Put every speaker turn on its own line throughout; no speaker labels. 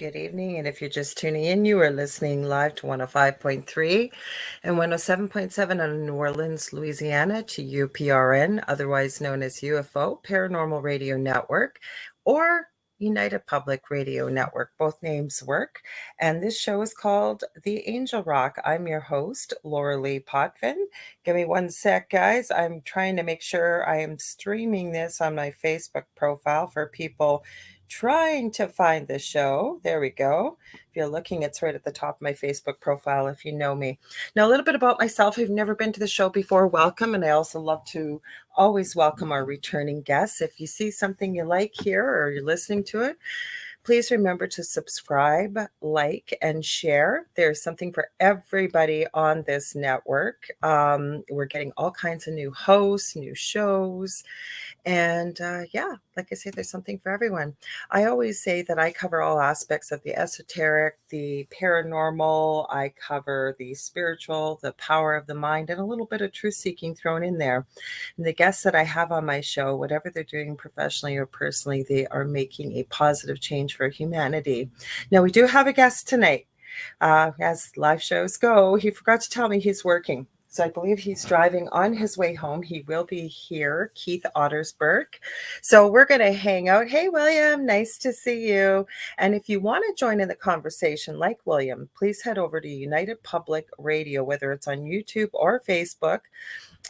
Good evening, and if you're just tuning in, you are listening live to 105.3 and 107.7 on New Orleans, Louisiana to UPRN, otherwise known as UFO, Paranormal Radio Network, or United Public Radio Network. Both names work, and this show is called The Angel Rock. I'm your host, Lorilei Potvin. Give me one sec, guys. I'm trying to make sure I am streaming this on my Facebook profile for people trying to find the show. There we go. If you're looking, it's right at the top of my Facebook profile if you know me. Now, a little bit about myself. I've never been to the show before. Welcome. And I also love to always welcome our returning guests. If you see something you like here or you're listening to it, please remember to subscribe, like, and share. There's something for everybody on this network. We're getting all kinds of new hosts, new shows. And yeah, like I say, there's something for everyone. I always say that I cover all aspects of the esoteric, the paranormal. I cover the spiritual, the power of the mind, and a little bit of truth seeking thrown in there. And the guests that I have on my show, whatever they're doing professionally or personally, they are making a positive change for humanity. Now, we do have a guest tonight. As live shows go, he forgot to tell me he's working. So I believe he's driving on his way home. He will be here, Keith Ottersberg. So we're going to hang out. Hey, William, nice to see you. And if you want to join in the conversation like William, please head over to United Public Radio, whether it's on YouTube or Facebook.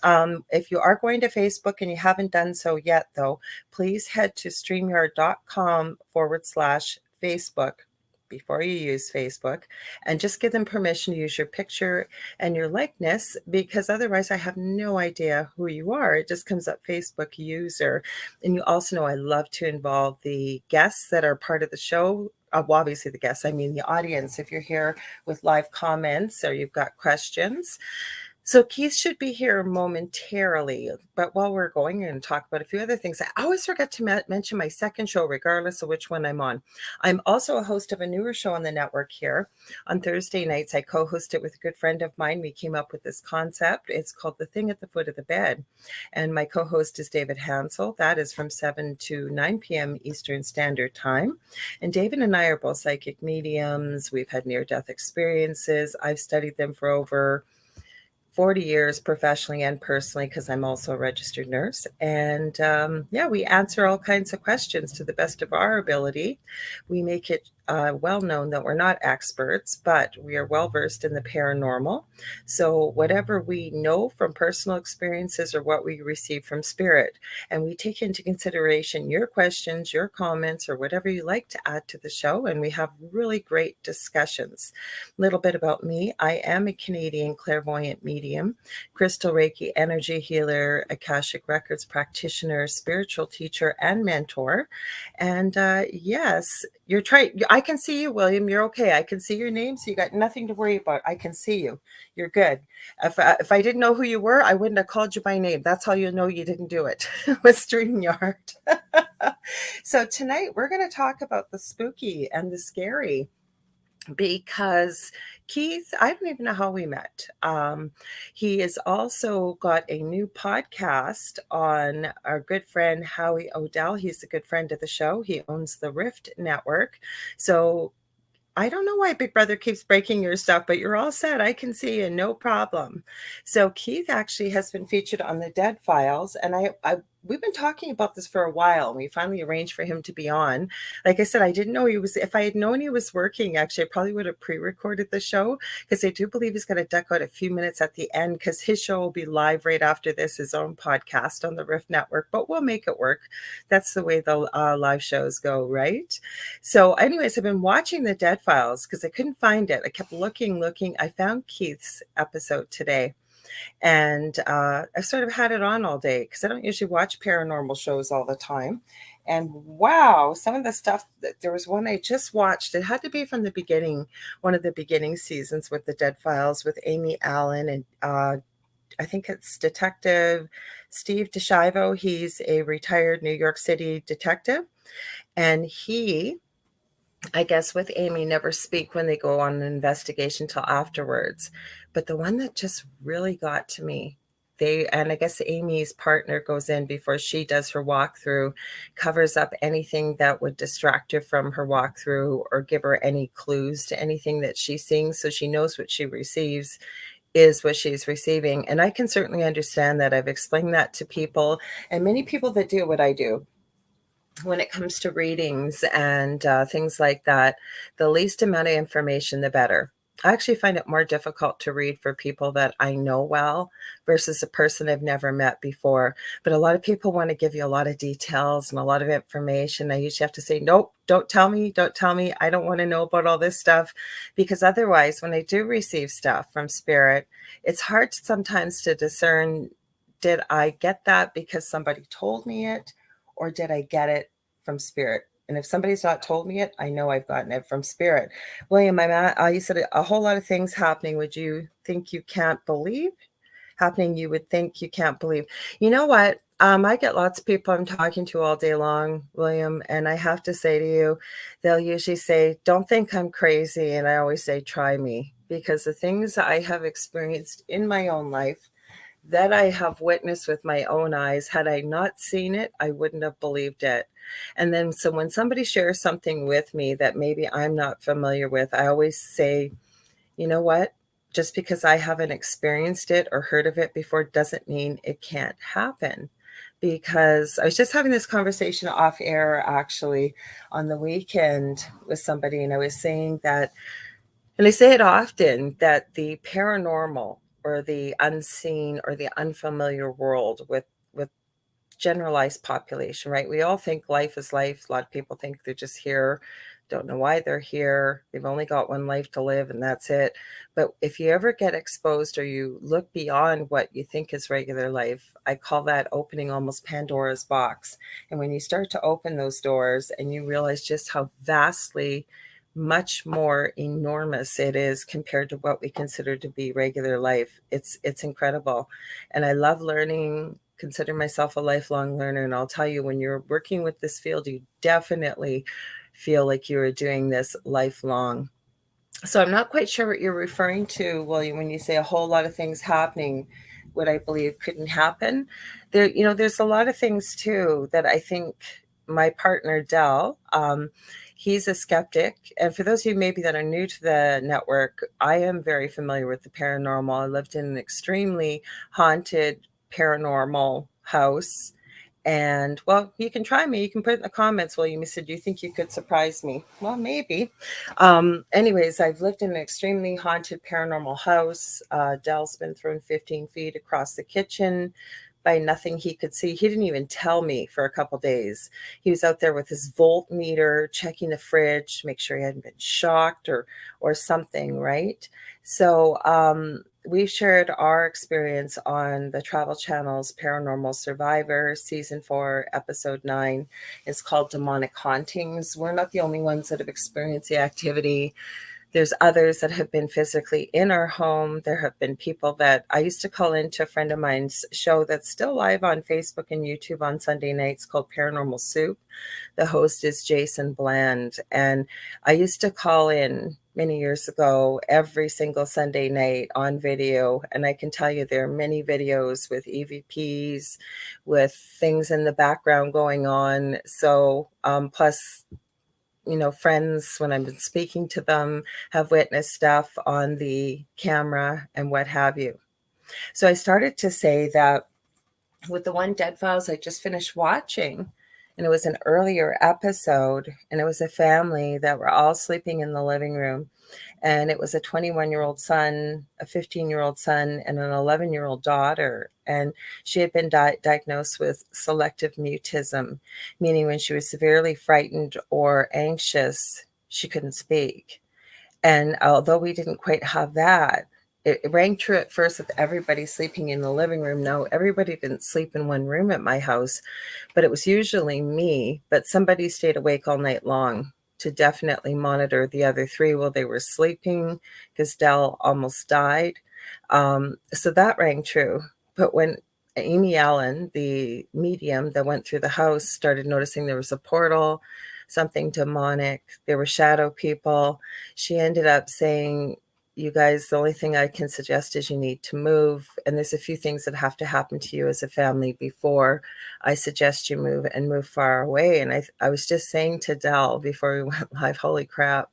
If you are going to Facebook and you haven't done so yet, though, please head to streamyard.com/Facebook before you use Facebook, and just give them permission to use your picture and your likeness, because otherwise I have no idea who you are. It just comes up Facebook user. And you also know I love to involve the guests that are part of the show. Well, obviously the guests, I mean the audience. If you're here with live comments or you've got questions. So Keith should be here momentarily, but while we're going and talk about a few other things, I always forget to mention my second show, regardless of which one I'm on. I'm also a host of a newer show on the network here. On Thursday nights, I co-host it with a good friend of mine. We came up with this concept. It's called The Thing at the Foot of the Bed. And my co-host is David Hansel. That is from 7 to 9 p.m. Eastern Standard Time. And David and I are both psychic mediums. We've had near-death experiences. I've studied them for over 40 years professionally and personally, because I'm also a registered nurse. And yeah, we answer all kinds of questions to the best of our ability. We make it well known that we're not experts, but we are well versed in the paranormal. So whatever we know from personal experiences or what we receive from spirit, and we take into consideration your questions, your comments, or whatever you like to add to the show. And we have really great discussions. A little bit about me. I am a Canadian clairvoyant medium, crystal Reiki energy healer, Akashic Records practitioner, spiritual teacher, and mentor. And yes, you're trying. I can see you, William. You're okay. I can see your name, so you got nothing to worry about. I can see you. You're good. If I didn't know who you were, I wouldn't have called you by name. That's how you know you didn't do it with StreamYard. So tonight we're going to talk about the spooky and the scary, because Keith, I don't even know how we met. He has also got a new podcast on our good friend Howie Odell. He's a good friend of the show. He owns the Rift Network. So I don't know why Big Brother keeps breaking your stuff, but you're all set. I can see you, no problem. So Keith actually has been featured on the Dead Files, and we've been talking about this for a while, and we finally arranged for him to be on. Like I said, I didn't know he was. If I had known he was working, actually, I probably would have pre-recorded the show, because I do believe he's going to duck out a few minutes at the end, because his show will be live right after this, his own podcast on the Rift Network. But we'll make it work. That's the way the live shows go, right? So, anyways, I've been watching the Dead Files because I couldn't find it. I kept looking. I found Keith's episode today. And I sort of had it on all day because I don't usually watch paranormal shows all the time. And wow, some of the stuff, there was one I just watched. It had to be from the beginning, one of the beginning seasons with the Dead Files with Amy Allen. And I think it's Detective Steve DeShivo. He's a retired New York City detective. And he, I guess with Amy, never speak when they go on an investigation till afterwards. But the one that just really got to me, and I guess Amy's partner goes in before she does her walkthrough, covers up anything that would distract her from her walkthrough or give her any clues to anything that she's seeing, so she knows what she receives is what she's receiving. And I can certainly understand that. I've explained that to people, and many people that do what I do when it comes to readings and things like that, the least amount of information, the better. I actually find it more difficult to read for people that I know well versus a person I've never met before. But a lot of people want to give you a lot of details and a lot of information. I usually have to say, nope, don't tell me, don't tell me. I don't want to know about all this stuff, because otherwise, when I do receive stuff from spirit, it's hard sometimes to discern, did I get that because somebody told me it? Or did I get it from spirit? And if somebody's not told me it, I know I've gotten it from spirit. William, you said a whole lot of things happening. Would you think you can't believe? Happening you would think you can't believe. You know what? I get lots of people I'm talking to all day long, William, and I have to say to you, they'll usually say, don't think I'm crazy. And I always say, try me, because the things I have experienced in my own life that I have witnessed with my own eyes, had I not seen it, I wouldn't have believed it. And then, so when somebody shares something with me that maybe I'm not familiar with, I always say, you know what? Just because I haven't experienced it or heard of it before doesn't mean it can't happen. Because I was just having this conversation off air actually on the weekend with somebody, and I was saying that, and I say it often, that the paranormal or the unseen or the unfamiliar world with generalized population, right? We all think life is life. A lot of people think they're just here, don't know why they're here. They've only got one life to live and that's it. But if you ever get exposed or you look beyond what you think is regular life, I call that opening almost Pandora's box. And when you start to open those doors and you realize just how vastly much more enormous it is compared to what we consider to be regular life, it's incredible. And I love learning, consider myself a lifelong learner, and I'll tell you, when you're working with this field, you definitely feel like you are doing this lifelong. So I'm not quite sure what you're referring to, William, when you say a whole lot of things happening, what I believe couldn't happen. There's a lot of things too that I think my partner, Dell, he's a skeptic. And for those of you maybe that are new to the network, I am very familiar with the paranormal. I lived in an extremely haunted paranormal house. And well, you can try me. You can put in the comments, William. You said, do you think you could surprise me? Well, maybe. Anyways, I've lived in an extremely haunted paranormal house. Dell's been thrown 15 feet across the kitchen by nothing he could see. He didn't even tell me for a couple days. He was out there with his voltmeter, checking the fridge, make sure he hadn't been shocked or something, right? So we shared our experience on the Travel Channel's Paranormal Survivor, Season 4, Episode 9. It's called Demonic Hauntings. We're not the only ones that have experienced the activity. There's others that have been physically in our home. There have been people that I used to call into a friend of mine's show that's still live on Facebook and YouTube on Sunday nights called Paranormal Soup. The host is Jason Bland. And I used to call in many years ago every single Sunday night on video. And I can tell you there are many videos with EVPs, with things in the background going on. So plus, friends, when I've been speaking to them, have witnessed stuff on the camera and what have you. So I started to say that with the One Dead Files I just finished watching, and it was an earlier episode, and it was a family that were all sleeping in the living room. And it was a 21-year-old son, a 15-year-old son, and an 11-year-old daughter. And she had been diagnosed with selective mutism, meaning when she was severely frightened or anxious, she couldn't speak. And although we didn't quite have that, it rang true at first with everybody sleeping in the living room. No, everybody didn't sleep in one room at my house, but it was usually me. But somebody stayed awake all night long to definitely monitor the other three while they were sleeping, because Dell almost died. So that rang true. But when Amy Allen, the medium that went through the house, started noticing there was a portal, something demonic, there were shadow people, she ended up saying, you guys, the only thing I can suggest is you need to move. And there's a few things that have to happen to you as a family before I suggest you move and move far away. And I was just saying to Dell before we went live, holy crap,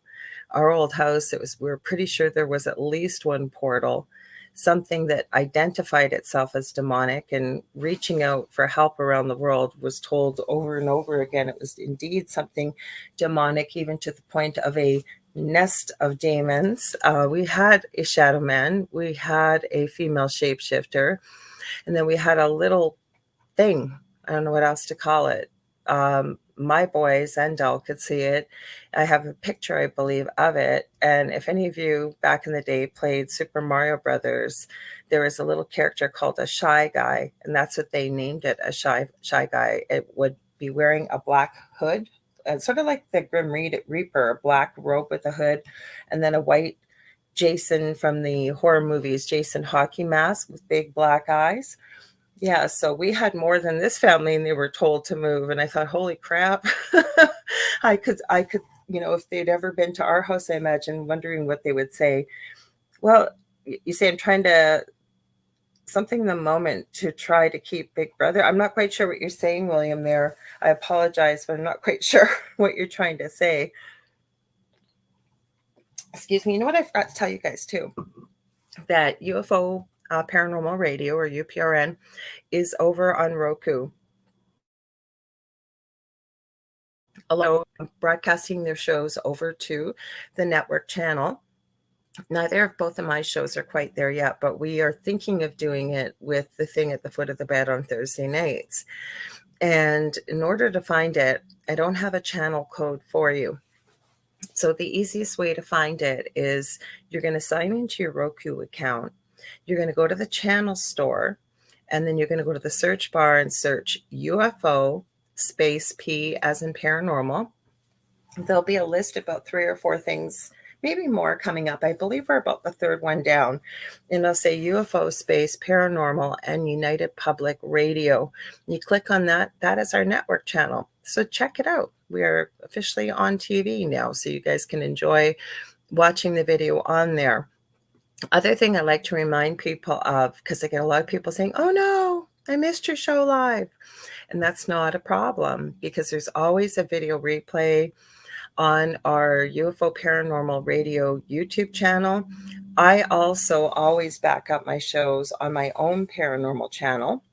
our old house, we were pretty sure there was at least one portal, something that identified itself as demonic, and reaching out for help around the world was told over and over again it was indeed something demonic, even to the point of a nest of demons. We had a shadow man, we had a female shapeshifter, and then we had a little thing. I don't know what else to call it. My boys and Dell could see it. I have a picture, I believe, of it. And if any of you back in the day played Super Mario Brothers, there was a little character called a Shy Guy, and that's what they named it, a Shy Guy. It would be wearing a black hood, sort of like the Grim Reaper, a black robe with a hood, and then a white Jason from the horror movies, Jason hockey mask with big black eyes. Yeah, so we had more than this family, and they were told to move. And I thought, holy crap, I could, if they'd ever been to our house, I imagine wondering what they would say. Well, you say I'm trying to something in the moment to try to keep Big Brother. I'm not quite sure what you're saying, William, there. I apologize, but I'm not quite sure what you're trying to say. Excuse me. You know what I forgot to tell you guys too? That UFO Paranormal Radio, or UPRN, is over on Roku. Broadcasting their shows over to the network channel. Neither of both of my shows are quite there yet, but we are thinking of doing it with the thing at the foot of the bed on Thursday nights. And in order to find it, I don't have a channel code for you. So the easiest way to find it is you're going to sign into your Roku account. You're going to go to the channel store, and then you're going to go to the search bar and search UFO space P as in paranormal. There'll be a list of about 3 or 4 things, maybe more, coming up. I believe we're about the third one down. And it'll say UFO space paranormal and United Public Radio. You click on that. That is our network channel. So check it out. We are officially on TV now, so you guys can enjoy watching the video on there. Other thing I like to remind people of, because I get a lot of people saying, oh no, I missed your show live. And that's not a problem, because there's always a video replay on our UFO Paranormal Radio YouTube channel. I also always back up my shows on my own paranormal channel.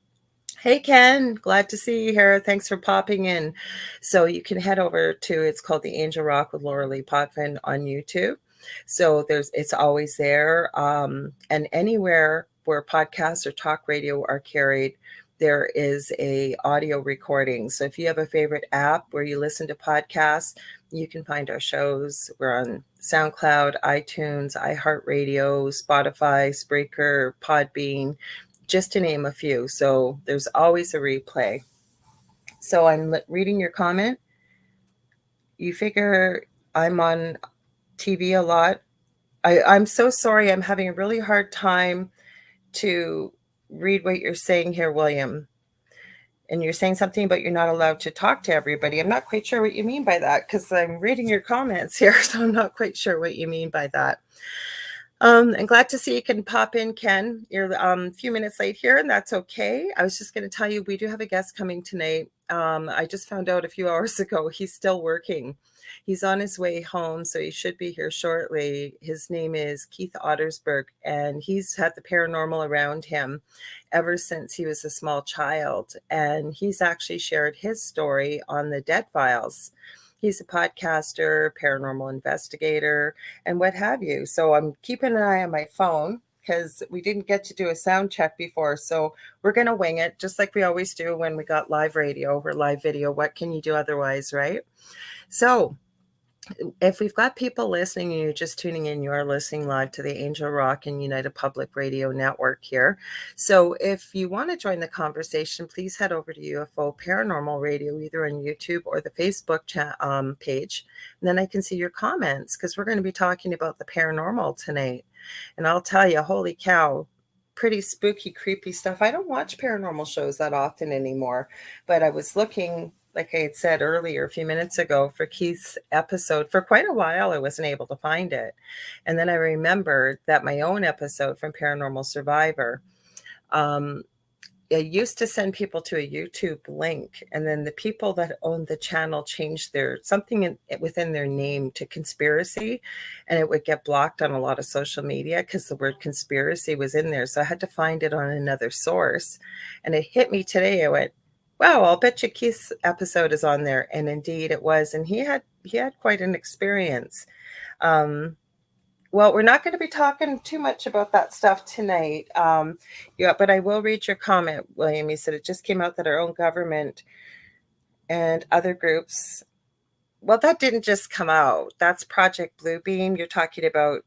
Hey, Ken, glad to see you here. Thanks for popping in. So you can head over to, it's called The Angel Rock with Lorilei Potvin on YouTube. So it's always there. And anywhere where podcasts or talk radio are carried, there is a audio recording. So if you have a favorite app where you listen to podcasts, you can find our shows. We're on SoundCloud, iTunes, iHeartRadio, Spotify, Spreaker, Podbean, just to name a few. So there's always a replay. So I'm reading your comment. You figure I'm on TV a lot. I'm so sorry. I'm having a really hard time to read what you're saying here, William. And you're saying something about you're not allowed to talk to everybody. I'm not quite sure what you mean by that, because I'm reading your comments here, so I'm not quite sure what you mean by that. I'm glad to see you can pop in, Ken. You're a few minutes late here, and that's okay. I was just going to tell you, we do have a guest coming tonight. I just found out a few hours ago he's still working. He's on his way home, so he should be here shortly. His name is Keith Ottersberg, and he's had the paranormal around him ever since he was a small child. And he's actually shared his story on the Dead Files. He's a podcaster, paranormal investigator, and what have you. So I'm keeping an eye on my phone, because we didn't get to do a sound check before. So we're going to wing it, just like we always do when we got live radio or live video. What can you do otherwise, right? So if we've got people listening and you're just tuning in, you are listening live to the Angel Rock and United Public Radio Network here. So if you want to join the conversation, please head over to UFO Paranormal Radio, either on YouTube or the Facebook page. And then I can see your comments, because we're going to be talking about the paranormal tonight. And I'll tell you, holy cow, pretty spooky, creepy stuff. I don't watch paranormal shows that often anymore, but I was looking like I had said earlier a few minutes ago, for Keith's episode, for quite a while, I wasn't able to find it. And then I remembered that my own episode from Paranormal Survivor, I used to send people to a YouTube link, and then the people that owned the channel changed their something within their name to conspiracy, and it would get blocked on a lot of social media because the word conspiracy was in there. So I had to find it on another source, and it hit me today. I went, "Wow, I'll bet you Keith's episode is on there," and indeed it was. And he had quite an experience. Well, we're not going to be talking too much about that stuff tonight. Yeah, but I will read your comment, William. You said it just came out that our own government and other groups. Well, that didn't just come out. That's Project Bluebeam. You're talking about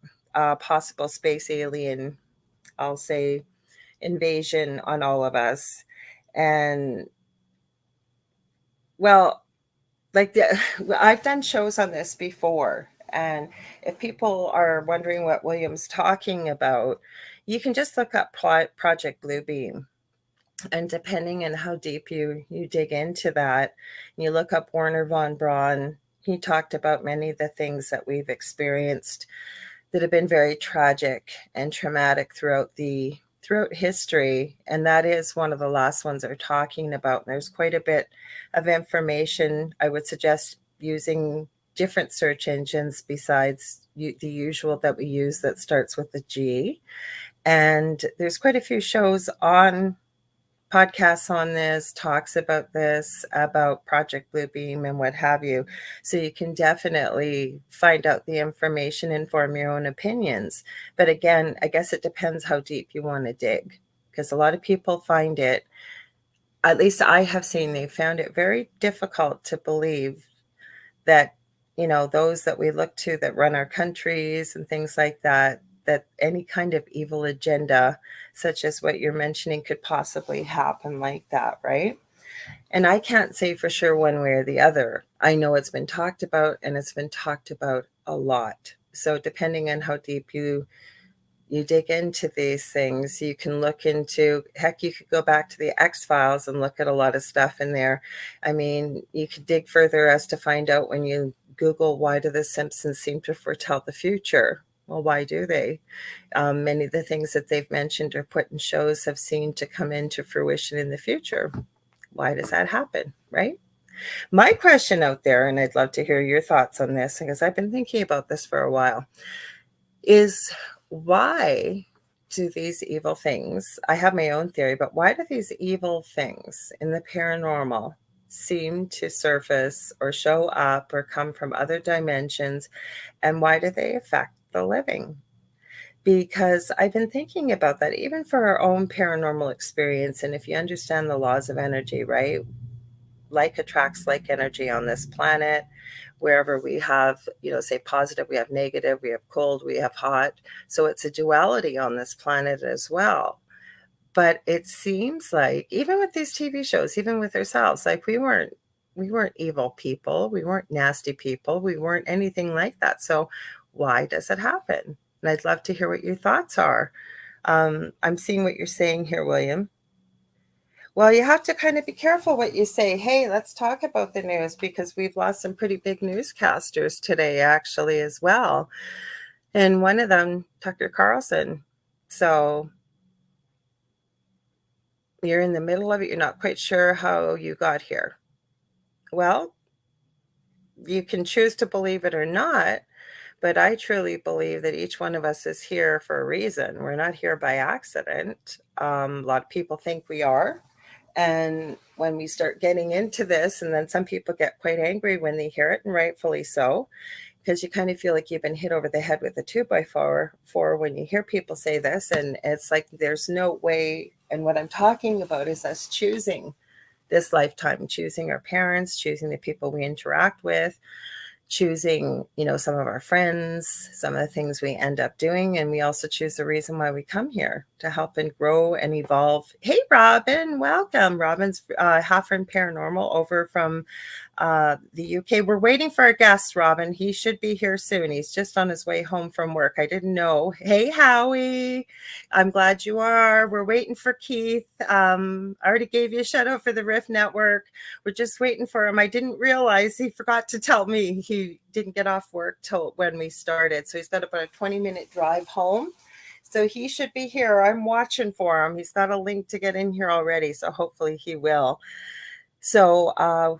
possible space alien, I'll say, invasion on all of us. And, well, I've done shows on this before. And if people are wondering what William's talking about, you can just look up Project Bluebeam. And depending on how deep you dig into that, you look up Werner von Braun, he talked about many of the things that we've experienced that have been very tragic and traumatic throughout history. And that is one of the last ones they're talking about. And there's quite a bit of information. I would suggest using different search engines besides the usual that we use that starts with the G. And there's quite a few shows on podcasts on this, talks about this, about Project Bluebeam and what have you. So you can definitely find out the information and form your own opinions. But again, I guess it depends how deep you want to dig, because a lot of people find it, at least I have seen, they found it very difficult to believe that, those that we look to that run our countries and things like that, that any kind of evil agenda, such as what you're mentioning, could possibly happen like that, right? And I can't say for sure one way or the other. I know it's been talked about, and it's been talked about a lot. So depending on how deep you dig into these things, you can look into, heck, you could go back to the X-Files and look at a lot of stuff in there. I mean, you could dig further as to find out when you Google, why do the Simpsons seem to foretell the future? Well, why do they? Many of the things that they've mentioned or put in shows have seemed to come into fruition in the future. Why does that happen, right? My question out there, and I'd love to hear your thoughts on this, because I've been thinking about this for a while, is why do these evil things, I have my own theory, but why do these evil things in the paranormal seem to surface or show up or come from other dimensions, and why do they affect the living? Because I've been thinking about that, even for our own paranormal experience. And if you understand the laws of energy, right? Like attracts like energy on this planet. Wherever we have, say positive, we have negative, we have cold, we have hot. So it's a duality on this planet as well. But it seems like even with these TV shows, even with ourselves, like we weren't evil people, we weren't nasty people, we weren't anything like that. So why does it happen? And I'd love to hear what your thoughts are. I'm seeing what you're saying here, William. Well, you have to kind of be careful what you say. Hey, let's talk about the news, because we've lost some pretty big newscasters today, actually, as well. And one of them, Tucker Carlson. So you're in the middle of it. You're not quite sure how you got here. Well, you can choose to believe it or not, but I truly believe that each one of us is here for a reason. We're not here by accident. A lot of people think we are. And when we start getting into this, and then some people get quite angry when they hear it, and rightfully so, because you kind of feel like you've been hit over the head with a 2x4 when you hear people say this. And it's like, there's no way. And what I'm talking about is us choosing this lifetime, choosing our parents, choosing the people we interact with, choosing, some of our friends, some of the things we end up doing. And we also choose the reason why we come here to help and grow and evolve. Hey, Robin, welcome. Robin's Halfren Paranormal over from the UK. We're waiting for our guest, Robin. He should be here soon. He's just on his way home from work. I didn't know. Hey, Howie. I'm glad you are. We're waiting for Keith. I already gave you a shout out for the Riff Network. We're just waiting for him. I didn't realize he forgot to tell me he didn't get off work till when we started. So he's got about a 20-minute drive home. So he should be here. I'm watching for him. He's got a link to get in here already. So hopefully he will. So,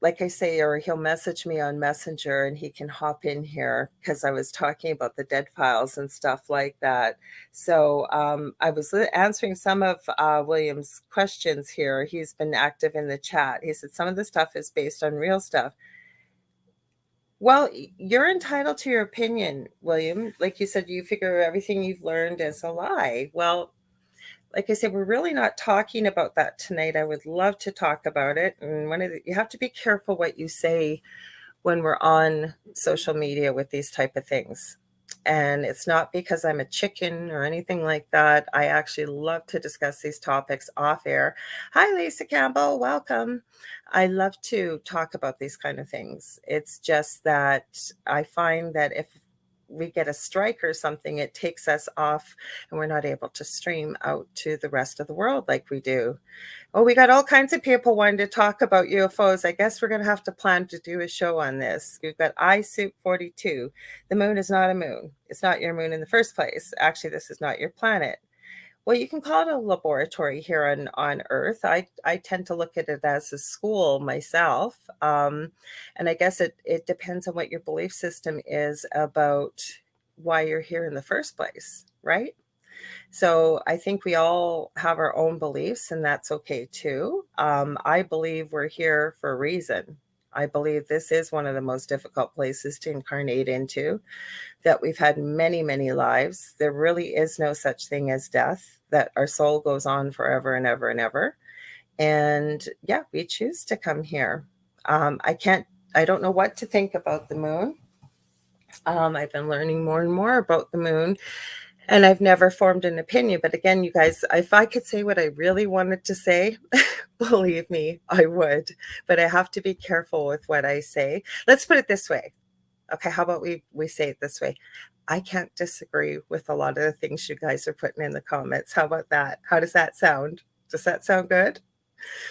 like I say, or he'll message me on Messenger and he can hop in here because I was talking about the dead files and stuff like that. So I was answering some of William's questions here. He's been active in the chat. He said some of the stuff is based on real stuff. Well, you're entitled to your opinion, William. Like you said, you figure everything you've learned is a lie. Well, like I said, we're really not talking about that tonight. I would love to talk about it. And you have to be careful what you say when we're on social media with these type of things. And it's not because I'm a chicken or anything like that. I actually love to discuss these topics off air. Hi, Lisa Campbell. Welcome. I love to talk about these kind of things. It's just that I find that if we get a strike or something, it takes us off and we're not able to stream out to the rest of the world like we do. Oh, we got all kinds of people wanting to talk about UFOs. I guess we're going to have to plan to do a show on this. We've got iSoup42. The moon is not a moon. It's not your moon in the first place. Actually, this is not your planet. Well, you can call it a laboratory here on Earth. I tend to look at it as a school myself. And I guess it depends on what your belief system is about why you're here in the first place, right? So I think we all have our own beliefs, and that's okay too. I believe we're here for a reason. I believe this is one of the most difficult places to incarnate into, that we've had many, many lives. There really is no such thing as death, that our soul goes on forever and ever and ever. And yeah, we choose to come here. I don't know what to think about the moon. I've been learning more and more about the moon. And I've never formed an opinion. But again, you guys, if I could say what I really wanted to say, believe me, I would. But I have to be careful with what I say. Let's put it this way. Okay, how about we say it this way? I can't disagree with a lot of the things you guys are putting in the comments. How about that? How does that sound? Does that sound good?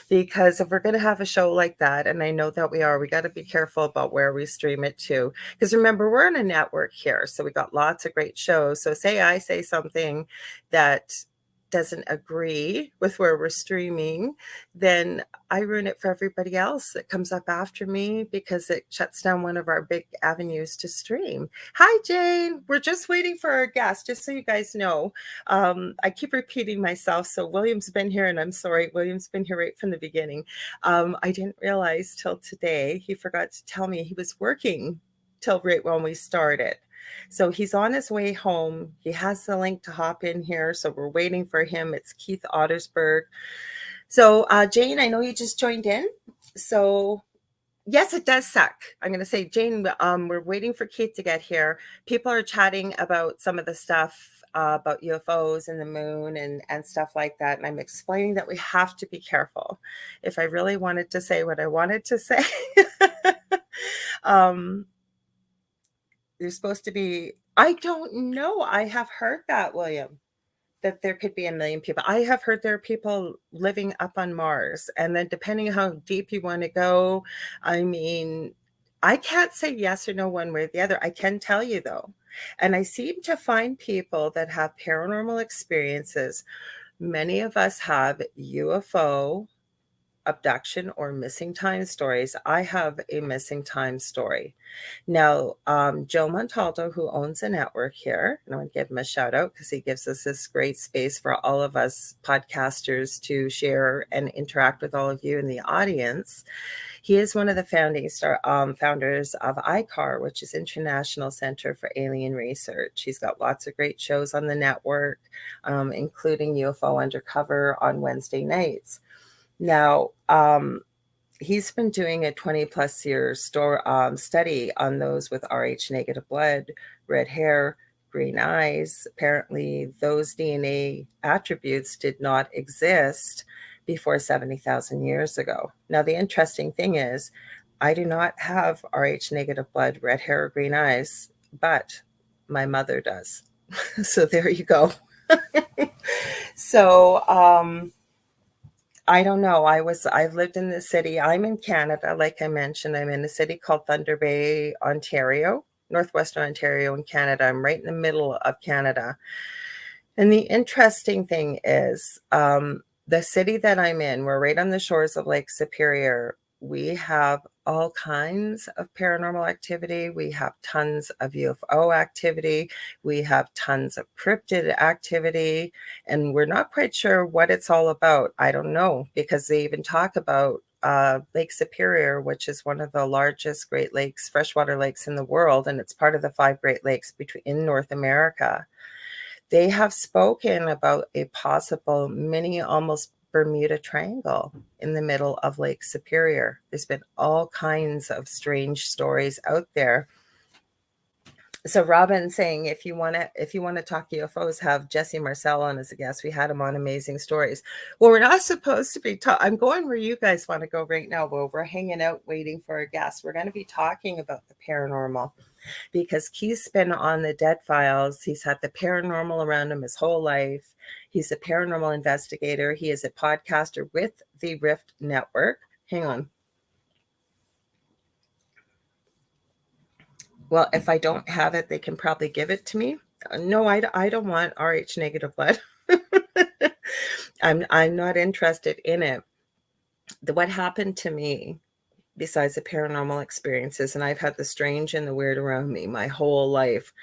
Because if we're going to have a show like that, and I know that we got to be careful about where we stream it to. Because remember, we're on a network here, so we got lots of great shows. So say I say something that doesn't agree with where we're streaming, then I ruin it for everybody else that comes up after me because it shuts down one of our big avenues to stream. Hi, Jane. We're just waiting for our guest, just so you guys know. I keep repeating myself. So William's been here, and I'm sorry, William's been here right from the beginning. I didn't realize till today, he forgot to tell me he was working till right when we started. So he's on his way home. He has the link to hop in here. So we're waiting for him. It's Keith Ottersberg. So Jane, I know you just joined in. So yes, it does suck. I'm going to say, Jane, we're waiting for Keith to get here. People are chatting about some of the stuff about UFOs and the moon and stuff like that. And I'm explaining that we have to be careful. If I really wanted to say what I wanted to say, there's supposed to be, I don't know. I have heard that, William, that there could be 1 million people. I have heard there are people living up on Mars. And then depending on how deep you want to go, I mean, I can't say yes or no one way or the other. I can tell you though. And I seem to find people that have paranormal experiences. Many of us have UFO abduction or missing time stories. I have a missing time story. Now, Joe Montaldo, who owns a network here, and I want to give him a shout out because he gives us this great space for all of us podcasters to share and interact with all of you in the audience. He is one of the founders of ICAR, which is International Center for Alien Research. He's got lots of great shows on the network, including UFO Undercover on Wednesday nights. Now, he's been doing a 20 plus year study on those with Rh negative blood, red hair, green eyes. Apparently, those DNA attributes did not exist before 70,000 years ago. Now, the interesting thing is, I do not have Rh negative blood, red hair, or green eyes, but my mother does. So there you go. So, I don't know. I've lived in the city. I'm in Canada, like I mentioned. I'm in a city called Thunder Bay, Ontario, northwestern Ontario in Canada. I'm right in the middle of Canada. And the interesting thing is, the city that I'm in, we're right on the shores of Lake Superior. We have all kinds of paranormal activity. We have tons of UFO activity. We have tons of cryptid activity. And we're not quite sure what it's all about. I don't know, because they even talk about Lake Superior, which is one of the largest Great Lakes, freshwater lakes in the world. And it's part of the 5 Great Lakes in North America. They have spoken about a possible mini, almost Bermuda Triangle in the middle of Lake Superior. There's been all kinds of strange stories out there. So Robin saying, if you want to talk UFOs, have Jesse Marcel on as a guest. We had him on Amazing Stories. Well, we're not supposed to be I'm going where you guys want to go right now, but we're hanging out waiting for a guest. We're going to be talking about the paranormal, because Keith's been on the Dead Files. He's had the paranormal around him his whole life. He's a paranormal investigator. He is a podcaster with the Rift Network. Hang on. Well, if I don't have it, they can probably give it to me. No, I don't want Rh negative blood. I'm not interested in it. What happened to me, besides the paranormal experiences, and I've had the strange and the weird around me my whole life,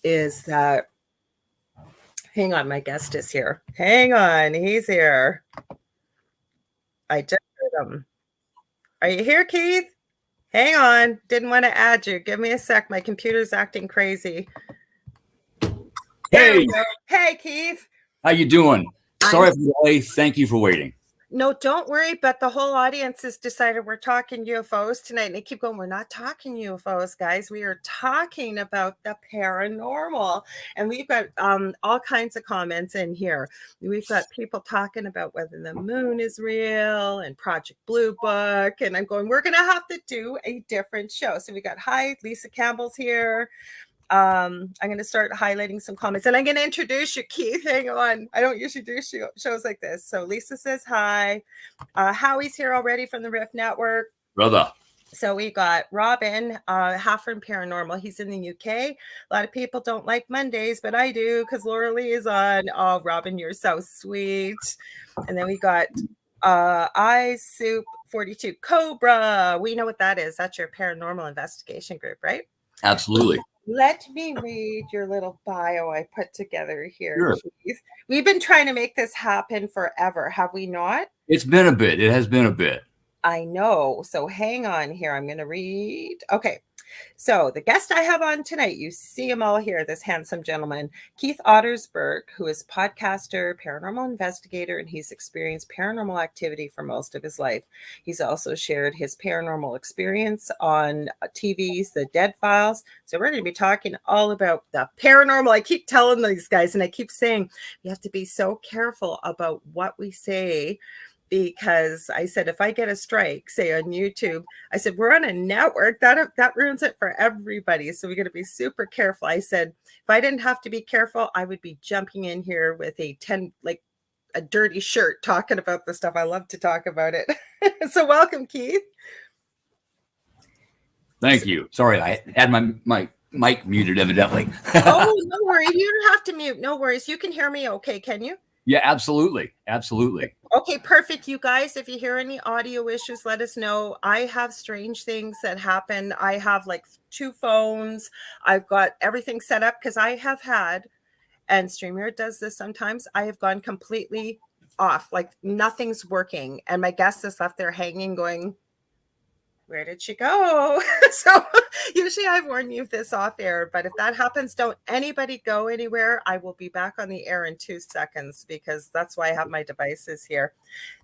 is that, hang on, my guest is here. Hang on, he's here. I just heard him. Are you here, Keith? Hang on. Didn't want to add you. Give me a sec. My computer's acting crazy.
Hey.
Hey, Keith.
How you doing? Sorry for the delay. Thank you for waiting.
No, don't worry, but the whole audience has decided we're talking UFOs tonight. And they keep going, we're not talking UFOs, guys. We are talking about the paranormal. And we've got all kinds of comments in here. We've got people talking about whether the moon is real and Project Blue Book. And I'm going, we're going to have to do a different show. So we got, hi, Lisa Campbell's here. I'm going to start highlighting some comments, and I'm going to introduce you, Keith. Hang on. I don't usually do shows like this. So Lisa says hi. Howie's here already from the Rift Network.
Brother.
So we got Robin, half from Paranormal. He's in the UK. A lot of people don't like Mondays, but I do, because Lorilei is on. Oh, Robin, you're so sweet. And then we got Eyes Soup 42 Cobra. We know what that is. That's your paranormal investigation group, right?
Absolutely.
Let me read your little bio I put together here,
Sure.
Keith. We've been trying to make this happen forever, have we not?
It's been a bit. It has been a bit.
I know. So hang on here. I'm going to read. Okay. So the guest I have on tonight, you see him all here, this handsome gentleman, Keith Ottersberg, who is podcaster, paranormal investigator, and he's experienced paranormal activity for most of his life. He's also shared his paranormal experience on TV's The Dead Files. So we're going to be talking all about the paranormal. I keep telling these guys, and I keep saying, you have to be so careful about what we say, because I said, if I get a strike, say on YouTube, I said, we're on a network, that ruins it for everybody. So we got to be super careful. I said, if I didn't have to be careful, I would be jumping in here with a dirty shirt talking about the stuff. I love to talk about it. So welcome, Keith.
Thank you. Sorry, I had my mic muted evidently.
Oh, no worries. You don't have to mute. No worries. You can hear me okay, can you?
Yeah, absolutely. Absolutely.
Okay, perfect. You guys, if you hear any audio issues, let us know. I have strange things that happen. I have like 2 phones. I've got everything set up because I have had, and StreamYard does this sometimes, I have gone completely off, like nothing's working. And my guest is left there hanging going, where did she go? So usually I warn you this off air, but if that happens, don't anybody go anywhere. I will be back on the air in 2 seconds because that's why I have my devices here.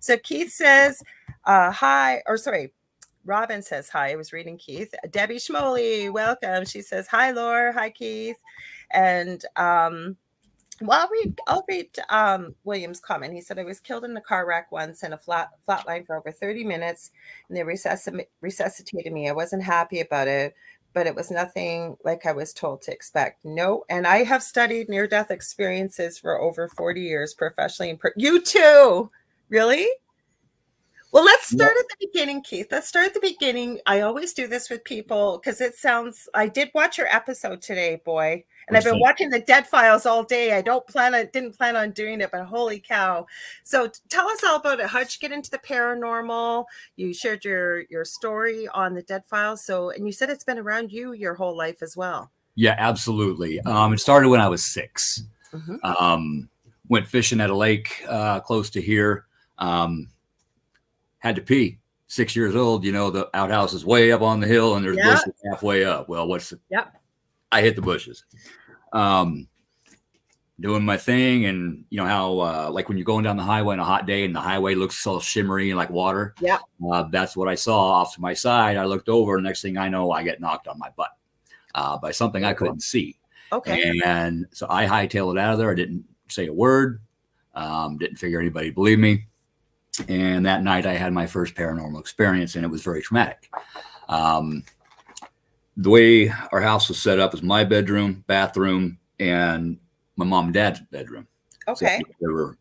So Keith says, hi, or sorry, Robin says hi. I was reading Keith. Debbie Schmoley, welcome. She says, hi, Laura. Hi, Keith. And well, I'll read William's comment. He said, I was killed in a car wreck once in a flatline for over 30 minutes, and they resuscitated me. I wasn't happy about it, but it was nothing like I was told to expect. No, and I have studied near-death experiences for over 40 years professionally. You too? Really? Well, let's start at the beginning, Keith. Let's start at the beginning. I always do this with people because I did watch your episode today, boy. And I've been watching the Dead Files all day. I didn't plan on doing it, but holy cow. So tell us all about it. How'd you get into the paranormal? You shared your story on the Dead Files. And you said it's been around you your whole life as well.
Yeah, absolutely. It started when I was 6. Mm-hmm. Went fishing at a lake close to here. Had to pee. 6 years old, the outhouse is way up on the hill and there's bushes halfway up. Well, I hit the bushes. Doing my thing, and how like when you're going down the highway on a hot day and the highway looks all shimmery and like water. Yeah. That's what I saw off to my side. I looked over, and next thing I know, I get knocked on my butt by something I couldn't see. Okay. And so I hightailed it out of there. I didn't say a word. Didn't figure anybody believed me. And that night I had my first paranormal experience, and it was very traumatic. The way our house was set up was my bedroom, bathroom, and my mom and dad's bedroom. Okay. So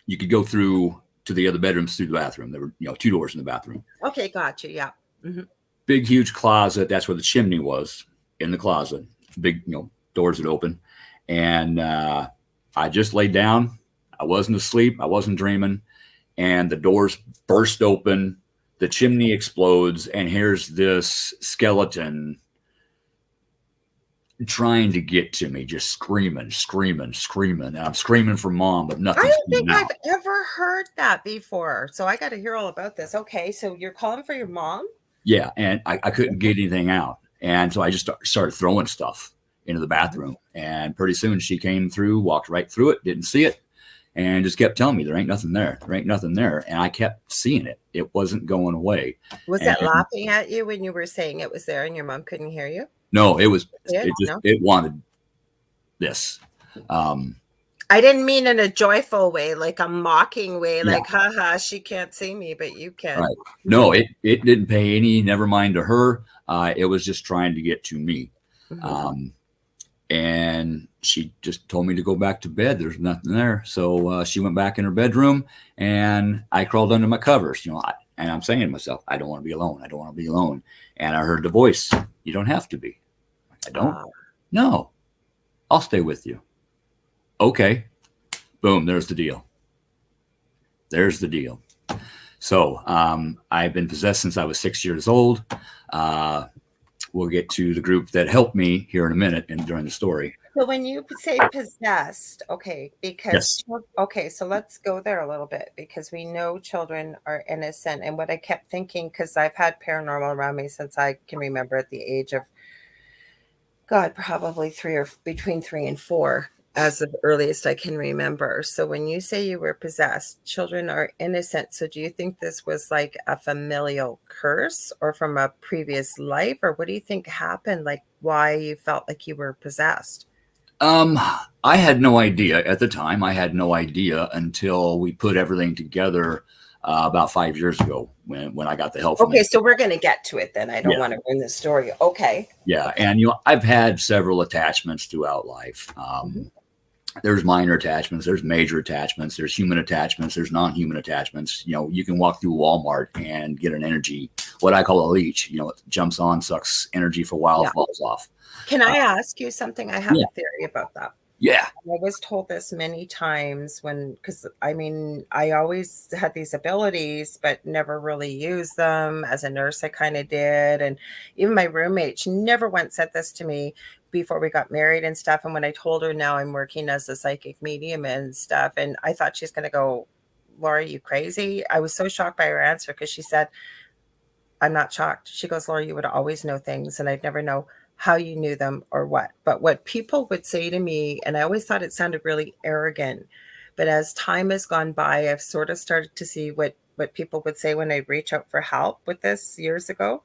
you could go through to the other bedrooms through the bathroom. There were, 2 doors in the bathroom.
Okay, gotcha. Yeah. Mm-hmm.
Big, huge closet. That's where the chimney was, in the closet. Big, doors that open. And I just laid down. I wasn't asleep. I wasn't dreaming. And the doors burst open, the chimney explodes, and here's this skeleton trying to get to me, just screaming. And I'm screaming for mom, but nothing.
I don't think I've ever heard that before. So I got to hear all about this. Okay, so you're calling for your mom? Yeah, and I couldn't get anything out. And so I just started throwing stuff into the bathroom. And pretty soon she came through, walked right through it, didn't see it. And just kept telling me there ain't nothing there. There ain't nothing there. And I kept seeing it. It wasn't going away. Was it laughing at you when you were saying it was there and your mom couldn't hear you? No, it wanted this. I didn't mean in a joyful way, like a mocking way, like, haha, she can't see me, but you can. Right.
No, it didn't pay any, never mind to her. It was just trying to get to me. Mm-hmm. And she just told me to go back to bed. There's nothing there. So she went back in her bedroom, and I crawled under my covers, and I'm saying to myself, I don't want to be alone. I don't want to be alone. And I heard the voice, you don't have to be. I don't. No, I'll stay with you. Okay. Boom. There's the deal. So I've been possessed since I was 6 years old. We'll get to the group that helped me here in a minute and during the story.
So when you say possessed, okay, because, okay, so let's go there a little bit, because we know children are innocent. And what I kept thinking, because I've had paranormal around me since I can remember, at the age of, God, probably between 3 and 4, as the earliest I can remember. So when you say you were possessed, children are innocent. So do you think this was like a familial curse or from a previous life? Or what do you think happened? Like why you felt like you were possessed?
I had no idea at the time. I had no idea until we put everything together about 5 years ago when I got the help.
Okay, so we're going to get to it then. I don't want to ruin the story. Okay.
Yeah, and I've had several attachments throughout life. There's minor attachments, there's major attachments, there's human attachments, there's non-human attachments. You can walk through Walmart and get an energy, what I call a leech. It jumps on, sucks energy for a while, falls off.
Can I ask you something? I have a theory about that.
Yeah.
I was told this many times because I always had these abilities, but never really used them. As a nurse, I kind of did. And even my roommate, she never once said this to me before we got married and stuff. And when I told her now I'm working as a psychic medium and stuff, and I thought she's going to go, Laura, are you crazy? I was so shocked by her answer, because she said, I'm not shocked. She goes, Laura, you would always know things, and I'd never know how you knew them or what. But what people would say to me, and I always thought it sounded really arrogant, but as time has gone by, I've sort of started to see what people would say when I reach out for help with this years ago.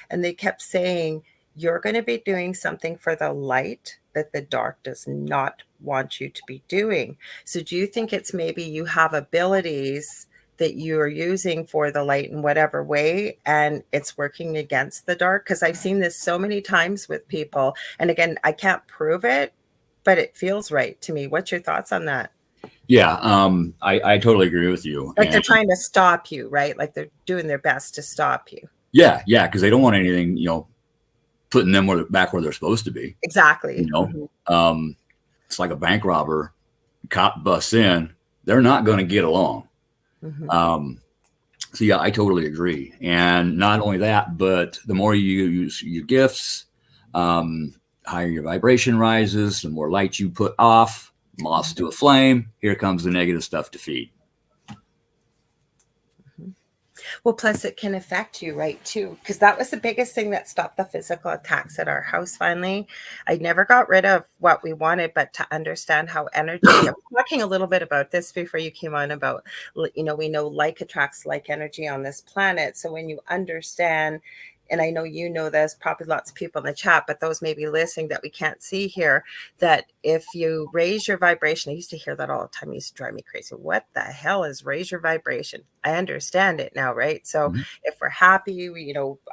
And they kept saying, you're going to be doing something for the light that the dark does not want you to be doing. So do you think it's maybe you have abilities that you're using for the light in whatever way, and it's working against the dark? Because I've seen this so many times with people. And again, I can't prove it, but it feels right to me. What's your thoughts on that?
Yeah, I totally agree with you.
Like they're
And
trying to stop you, right? Like they're doing their best to stop you.
yeah, because they don't want anything, putting them back where they're supposed to be.
Exactly.
You know, it's like a bank robber, cop busts in, they're not going to get along. So yeah, I totally agree. And not only that, but the more you use your gifts, higher your vibration rises, the more light you put off, moths to a flame, here comes the negative stuff to feed.
Well, plus it can affect you, right, too, because that was the biggest thing that stopped the physical attacks at our house finally. I never got rid of what we wanted, but to understand how energy, I was talking a little bit about this before you came on about, we know like attracts like energy on this planet. So when you understand, and I know you know this, probably lots of people in the chat, but those may be listening that we can't see here, that if you raise your vibration, I used to hear that all the time. It used to drive me crazy. What the hell is raise your vibration? I understand it now, right? So if we're happy,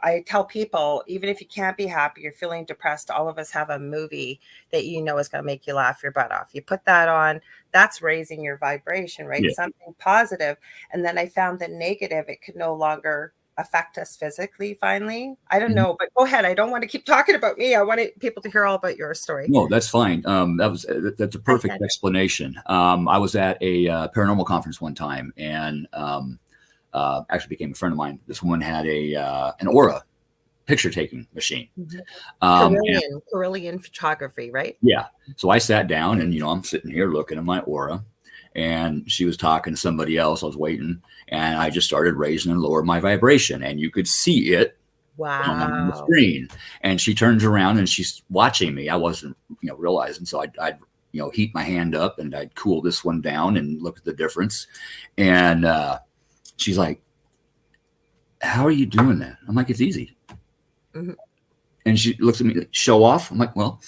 I tell people, even if you can't be happy, you're feeling depressed, all of us have a movie that you know is going to make you laugh your butt off. You put that on, that's raising your vibration, right?
Yeah.
Something positive. And then I found the negative, it could no longer affect us physically finally. I don't know, but go ahead. I don't want to keep talking about me. I wanted people to hear all about your story.
No, that's fine. That's a perfect explanation. I was at a paranormal conference one time, and actually became a friend of mine. This woman had an aura picture taking machine.
Carillion photography, right?
Yeah. So I sat down, and I'm sitting here looking at my aura, and she was talking to somebody else. I was waiting, and I just started raising and lowering my vibration, and you could see it on the screen. And she turns around and she's watching me. I wasn't, realizing. So I'd heat my hand up, and I'd cool this one down and look at the difference. And she's like, "How are you doing that?" I'm like, "It's easy." And she looks at me like, "Show off." I'm like, "Well."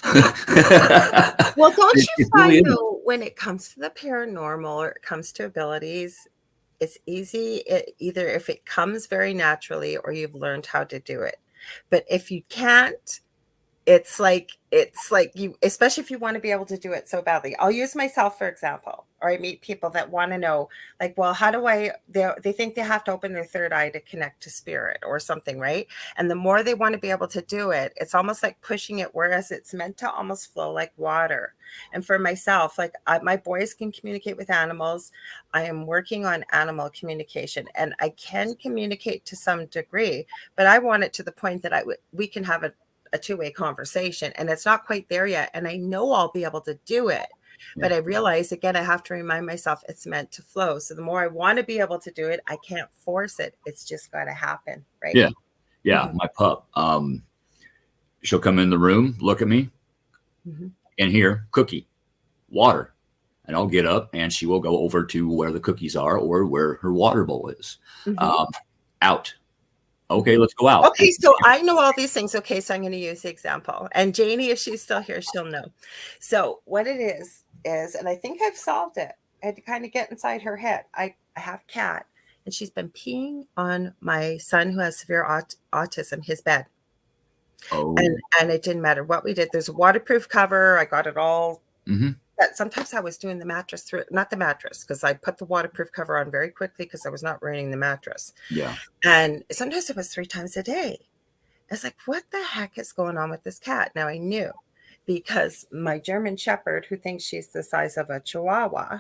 Well, don't you find really though, when it comes to the paranormal or it comes to abilities, it's easy either if it comes very naturally or you've learned how to do it. But if you can't, it's like you, especially if you want to be able to do it so badly. I'll use myself for example, or I meet people that want to know, like, well, how do they think they have to open their third eye to connect to spirit or something, right? And the more they want to be able to do it, it's almost like pushing it, whereas it's meant to almost flow like water. And for myself, like my boys can communicate with animals. I am working on animal communication, and I can communicate to some degree, but I want it to the point that we can have a two-way conversation, and it's not quite there yet. And I know I'll be able to do it, but I realize again, I have to remind myself it's meant to flow. So the more I want to be able to do it, I can't force it. It's just got to happen, right?
Yeah. My pup, she'll come in the room, look at me, and hear cookie, water, and I'll get up and she will go over to where the cookies are or where her water bowl is. Out. Okay, let's go out.
Okay, so I know all these things. Okay, so I'm going to use the example. And Janie, if she's still here, she'll know. So what it is, and I think I've solved it. I had to kind of get inside her head. I have a cat, and she's been peeing on my son who has severe autism, his bed. And it didn't matter what we did. There's a waterproof cover. I got it all. But sometimes I was doing the mattress through, not the mattress, because I put the waterproof cover on very quickly because I was not ruining the mattress.
Yeah.
And sometimes it was 3 times a day. It's like, what the heck is going on with this cat? Now I knew, because my German Shepherd, who thinks she's the size of a Chihuahua,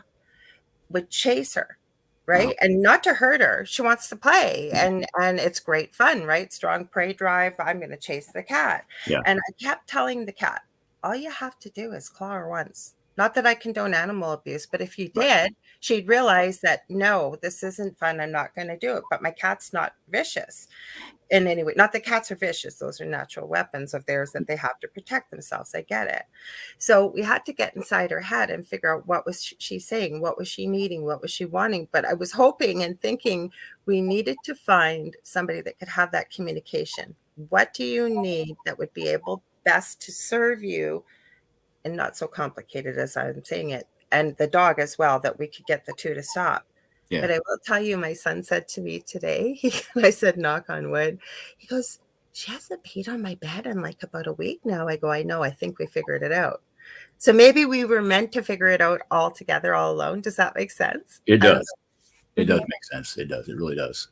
would chase her, right? And not to hurt her. She wants to play, and it's great fun, right? Strong prey drive. I'm going to chase the cat.
Yeah.
And I kept telling the cat, all you have to do is claw her once. Not that I condone animal abuse, but if you did, she'd realize that, no, this isn't fun. I'm not going to do it. But my cat's not vicious in any way. Not that cats are vicious. Those are natural weapons of theirs that they have to protect themselves. I get it. So we had to get inside her head and figure out what was she saying? What was she needing? What was she wanting? But I was hoping and thinking we needed to find somebody that could have that communication. What do you need that would be able best to serve you and not so complicated as I'm saying it, and the dog as well, that we could get the two to stop.
Yeah.
But I will tell you, my son said to me today, I said, knock on wood, he goes, she hasn't peed on my bed in like about a week now. I go, I know, I think we figured it out. So maybe we were meant to figure it out all together, all alone. Does that make sense?
It does. It does make sense. It does. It really does.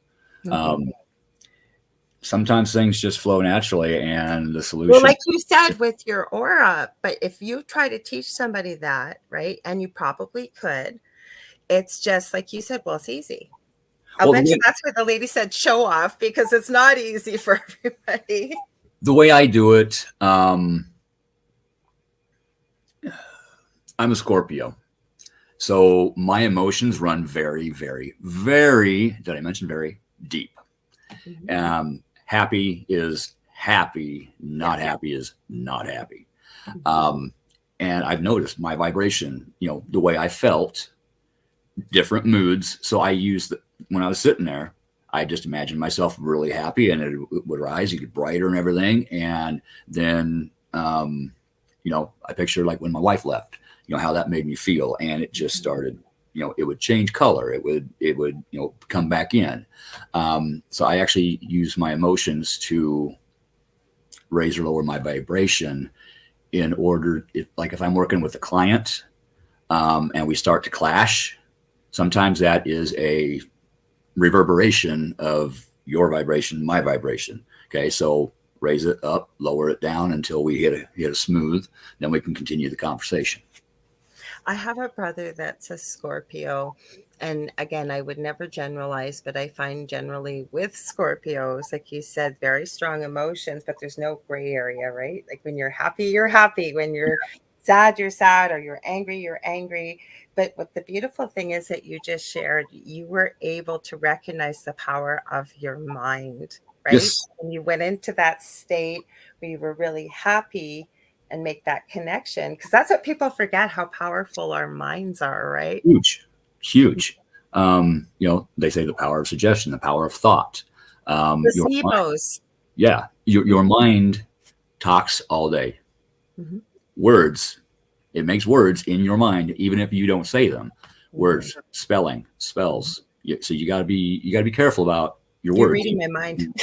Sometimes things just flow naturally, and the solution.
Well, like you said with your aura, but if you try to teach somebody that, right, and you probably could, it's just like you said, well, it's easy. I'll bet you that's what the lady said, show off, because it's not easy for everybody.
The way I do it, I'm a Scorpio. So my emotions run very, very, very, did I mention very deep? Happy is happy, not happy is not happy. And I've noticed my vibration, the way I felt, different moods. So I used, when I was sitting there, I just imagined myself really happy, and it would rise, you get brighter and everything. And then, I pictured like when my wife left, how that made me feel. And it just started, it would change color. It would, come back in. So I actually use my emotions to raise or lower my vibration in order, if I'm working with a client, and we start to clash, sometimes that is a reverberation of your vibration, my vibration. Okay. So raise it up, lower it down until we hit a smooth, then we can continue the conversation.
I have a brother that's a Scorpio. And again, I would never generalize, but I find generally with Scorpios, like you said, very strong emotions, but there's no gray area, right? Like when you're happy, you're happy. When you're sad, you're sad, or you're angry, you're angry. But what the beautiful thing is that you just shared, you were able to recognize the power of your mind, right?
Yes.
And you went into that state where you were really happy and make that connection, because that's what people forget, how powerful our minds are, right?
Huge. They say the power of suggestion, the power of thought.
Placebos.
Your mind talks all day. Words, it makes words in your mind, even if you don't say them. Words, spelling, spells. So you got to be careful about your words.
You're reading my mind.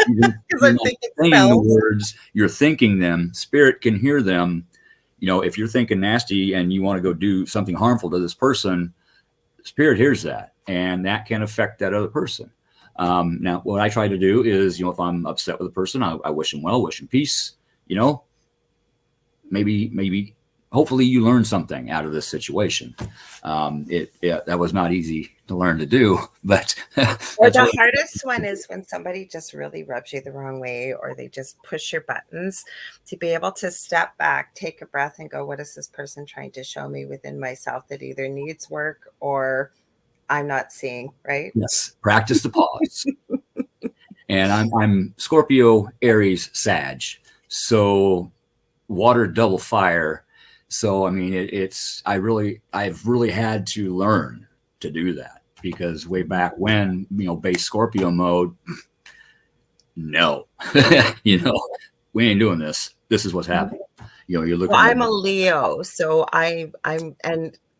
You're not saying the words, you're thinking them. Spirit can hear them. If you're thinking nasty and you want to go do something harmful to this person, Spirit hears that, and that can affect that other person. Now, what I try to do is, if I'm upset with a person, I wish them well, wish them peace. Maybe, hopefully, you learn something out of this situation. That was not easy to learn to do, but
or the hardest one is when somebody just really rubs you the wrong way, or they just push your buttons. To be able to step back, take a breath, and go, what is this person trying to show me within myself that either needs work or I'm not seeing, right?
Yes, practice the pause. And I'm Scorpio, Aries, Sag, so water, double fire. So I mean, I've really had to learn to do that, because way back when, base Scorpio mode, no, we ain't doing this. This is what's happening. You're looking.
Well, I'm a Leo, so I'm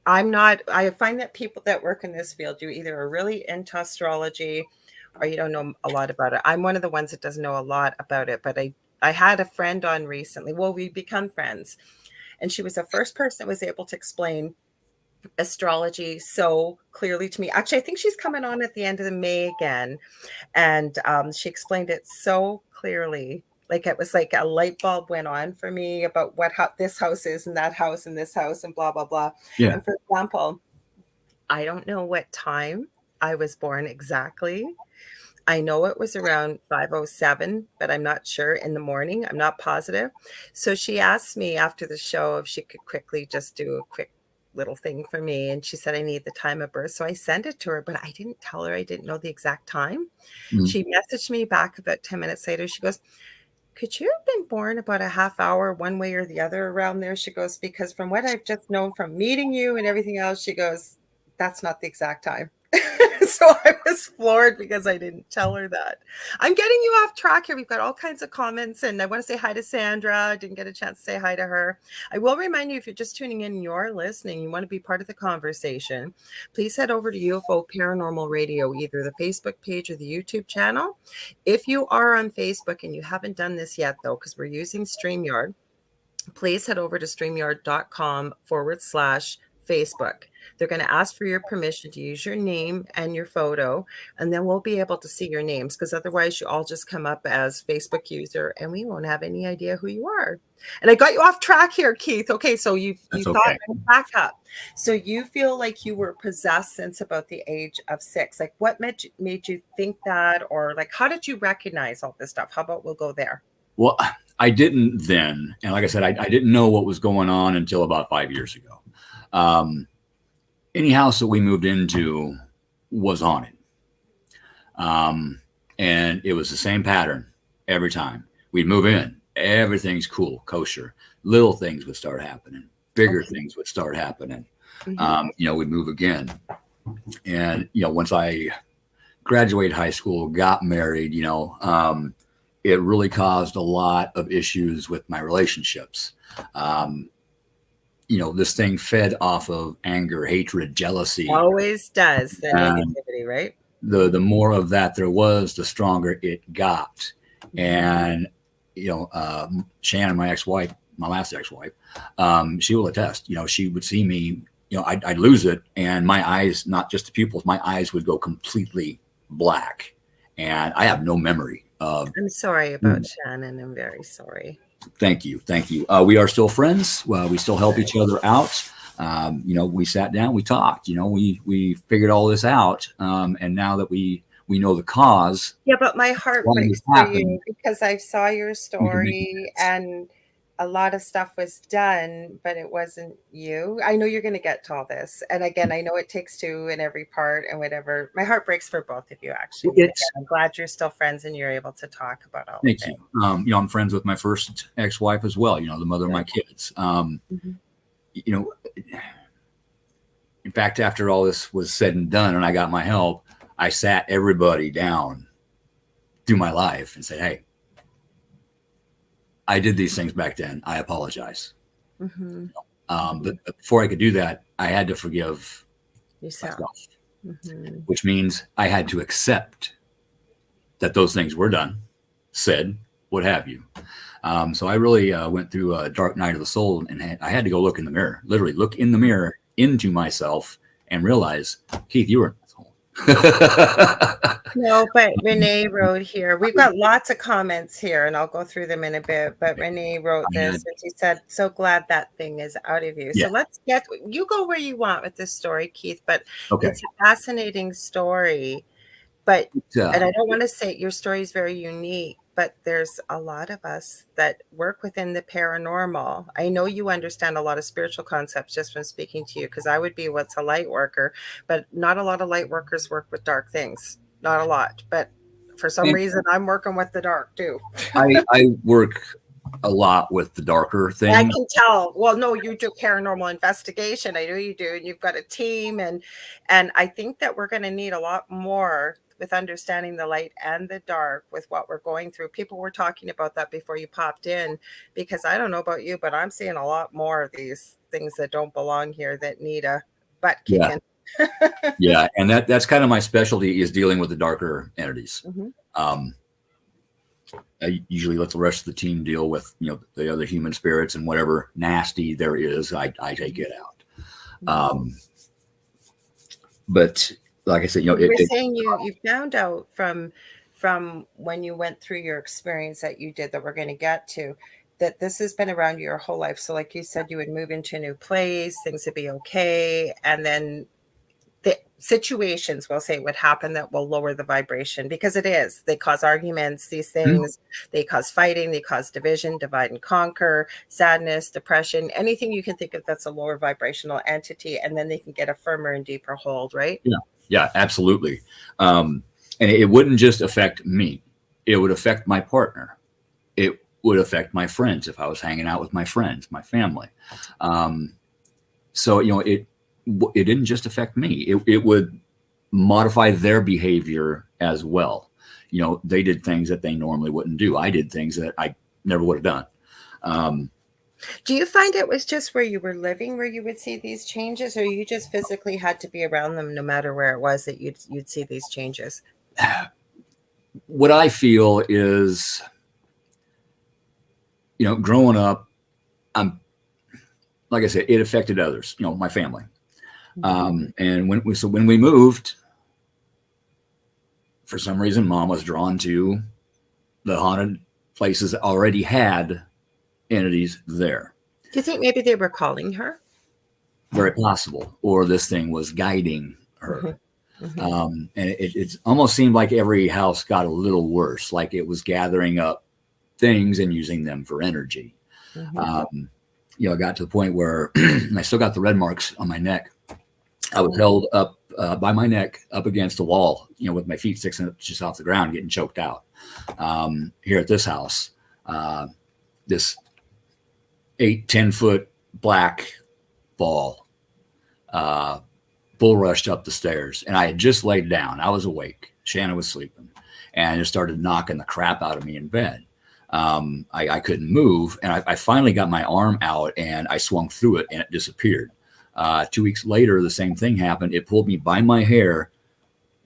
not. I find that people that work in this field, you either are really into astrology, or you don't know a lot about it. I'm one of the ones that doesn't know a lot about it, but I had a friend on recently. Well, we become friends, and she was the first person that was able to explain astrology so clearly to me. Actually, I think she's coming on at the end of the May again, and she explained it so clearly. Like it was like a light bulb went on for me about how this house is and that house and this house and blah, blah, blah.
Yeah.
And for example, I don't know what time I was born exactly. I know it was around 5:07, but I'm not sure, in the morning. I'm not positive. So she asked me after the show if she could quickly just do a quick little thing for me. And she said, I need the time of birth. So I sent it to her, but I didn't tell her I didn't know the exact time.
Mm.
She messaged me back about 10 minutes later. She goes, could you have been born about a half hour one way or the other around there? She goes, because from what I've just known from meeting you and everything else, she goes, that's not the exact time. So I was floored because I didn't tell her that. I'm getting you off track here. We've got all kinds of comments, and I want to say hi to Sandra. I didn't get a chance to say hi to her. I will remind you, if you're just tuning in and you're listening, you want to be part of the conversation, please head over to UFO Paranormal Radio, either the Facebook page or the YouTube channel. If you are on Facebook and you haven't done this yet, though, because we're using StreamYard, please head over to streamyard.com/Facebook. They're going to ask for your permission to use your name and your photo, and then we'll be able to see your names, because otherwise you all just come up as Facebook user and we won't have any idea who you are. And I got you off track here, Keith. Okay, so you
That's
thought
okay.
back up. So you feel like you were possessed since about the age of 6. Like, what made you think that, or like, how did you recognize all this stuff? How about we'll go there?
Well, I didn't then. And like I said, I didn't know what was going on until about 5 years ago. Any house that we moved into was haunted. And it was the same pattern every time. We'd move in, everything's cool, kosher. Little things would start happening. Bigger things would start happening. We'd move again. And, once I graduated high school, got married, it really caused a lot of issues with my relationships. This thing fed off of anger, hatred, jealousy.
Always does, the negativity, right?
The more of that there was, the stronger it got. And, Shannon, my ex-wife, my last ex-wife, she will attest, she would see me, I'd lose it. And my eyes, not just the pupils, my eyes would go completely black. And I have no memory of.
I'm sorry about Shannon. I'm very sorry.
Thank you. We are still friends. We still help each other out. We sat down, we talked, we figured all this out. And now that we know the cause.
Yeah, but my heart breaks for you, because I saw your story and a lot of stuff was done, but it wasn't you. I know you're going to get to all this. And again, I know it takes two in every part and whatever. My heart breaks for both of you, actually. Again, I'm glad you're still friends and you're able to talk about all of it.
Thank you. I'm friends with my first ex-wife as well, the mother of my kids. In fact, after all this was said and done and I got my help, I sat everybody down through my life and said, hey, I did these things back then. I apologize. But before I could do that, I had to forgive myself, which means I had to accept that those things were done, said, what have you. So I really went through a dark night of the soul, and I had to go look in the mirror, literally look in the mirror into myself and realize, Keith, you were an asshole.
No, but Renee wrote here. We've got lots of comments here, and I'll go through them in a bit. But Renee wrote this, and she said, so glad that thing is out of you. Yeah. So let's you go where you want with this story, Keith, but it's a fascinating story. But, and I don't want to say your story is very unique, but there's a lot of us that work within the paranormal. I know you understand a lot of spiritual concepts just from speaking to you, because I would be what's a light worker, but not a lot of light workers work with dark things. Not a lot, but for some reason I'm working with the dark too.
I work a lot with the darker things.
I can tell. Well, no, you do paranormal investigation. I know you do, and you've got a team, and I think that we're going to need a lot more with understanding the light and the dark with what we're going through. People were talking about that before you popped in, because I don't know about you, but I'm seeing a lot more of these things that don't belong here that need a butt kicking.
Yeah, and that's kind of my specialty, is dealing with the darker entities. I usually let the rest of the team deal with the other human spirits, and whatever nasty there is, I take it out. But like I said,
you're saying you found out from when you went through your experience that you did, that we're going to get to, that this has been around you your whole life. So like you said, you would move into a new place, things would be okay, and then the situations, we'll say, would happen that will lower the vibration, because it is. They cause arguments, these things. They cause fighting, they cause division, divide and conquer, sadness, depression, anything you can think of that's a lower vibrational entity, and then they can get a firmer and deeper hold, right?
Yeah, yeah, absolutely. And it wouldn't just affect me. It would affect my partner. It would affect my friends if I was hanging out with my friends, my family. So, it didn't just affect me. It would modify their behavior as well. They did things that they normally wouldn't do. I did things that I never would have done.
Do you find it was just where you were living where you would see these changes, or you just physically had to be around them no matter where it was that you'd see these changes?
What I feel is, growing up, like I said, it affected others, my family. And when we moved, for some reason, Mom was drawn to the haunted places that already had entities there.
Do you think maybe they were calling her?
Very possible. Or this thing was guiding her. And it almost seemed like every house got a little worse, like it was gathering up things and using them for energy. I got to the point where I still got the red marks on my neck. I was held up by my neck up against a wall, with my feet 6 inches off the ground, getting choked out. Here at this house, this 8-10 foot black ball bull rushed up the stairs, and I had just laid down. I was awake. Shannon was sleeping, and it started knocking the crap out of me in bed. I couldn't move, and I finally got my arm out, and I swung through it, and it disappeared. 2 weeks later, the same thing happened. It pulled me by my hair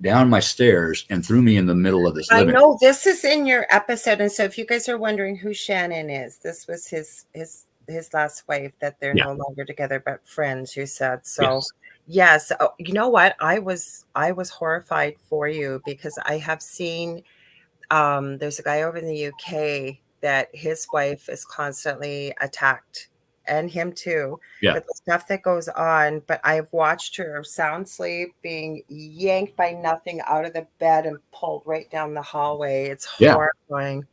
down my stairs and threw me in the middle of this living room.
I know this is in your episode, and so if you guys are wondering who Shannon is, this was his last wife that they're no longer together, but friends, you said. So yes. Oh, you know what? I was horrified for you, because I have seen there's a guy over in the UK that his wife is constantly attacked, and him too. But the stuff that goes on, but I've watched her sound sleep, being yanked by nothing out of the bed and pulled right down the hallway. It's horrifying.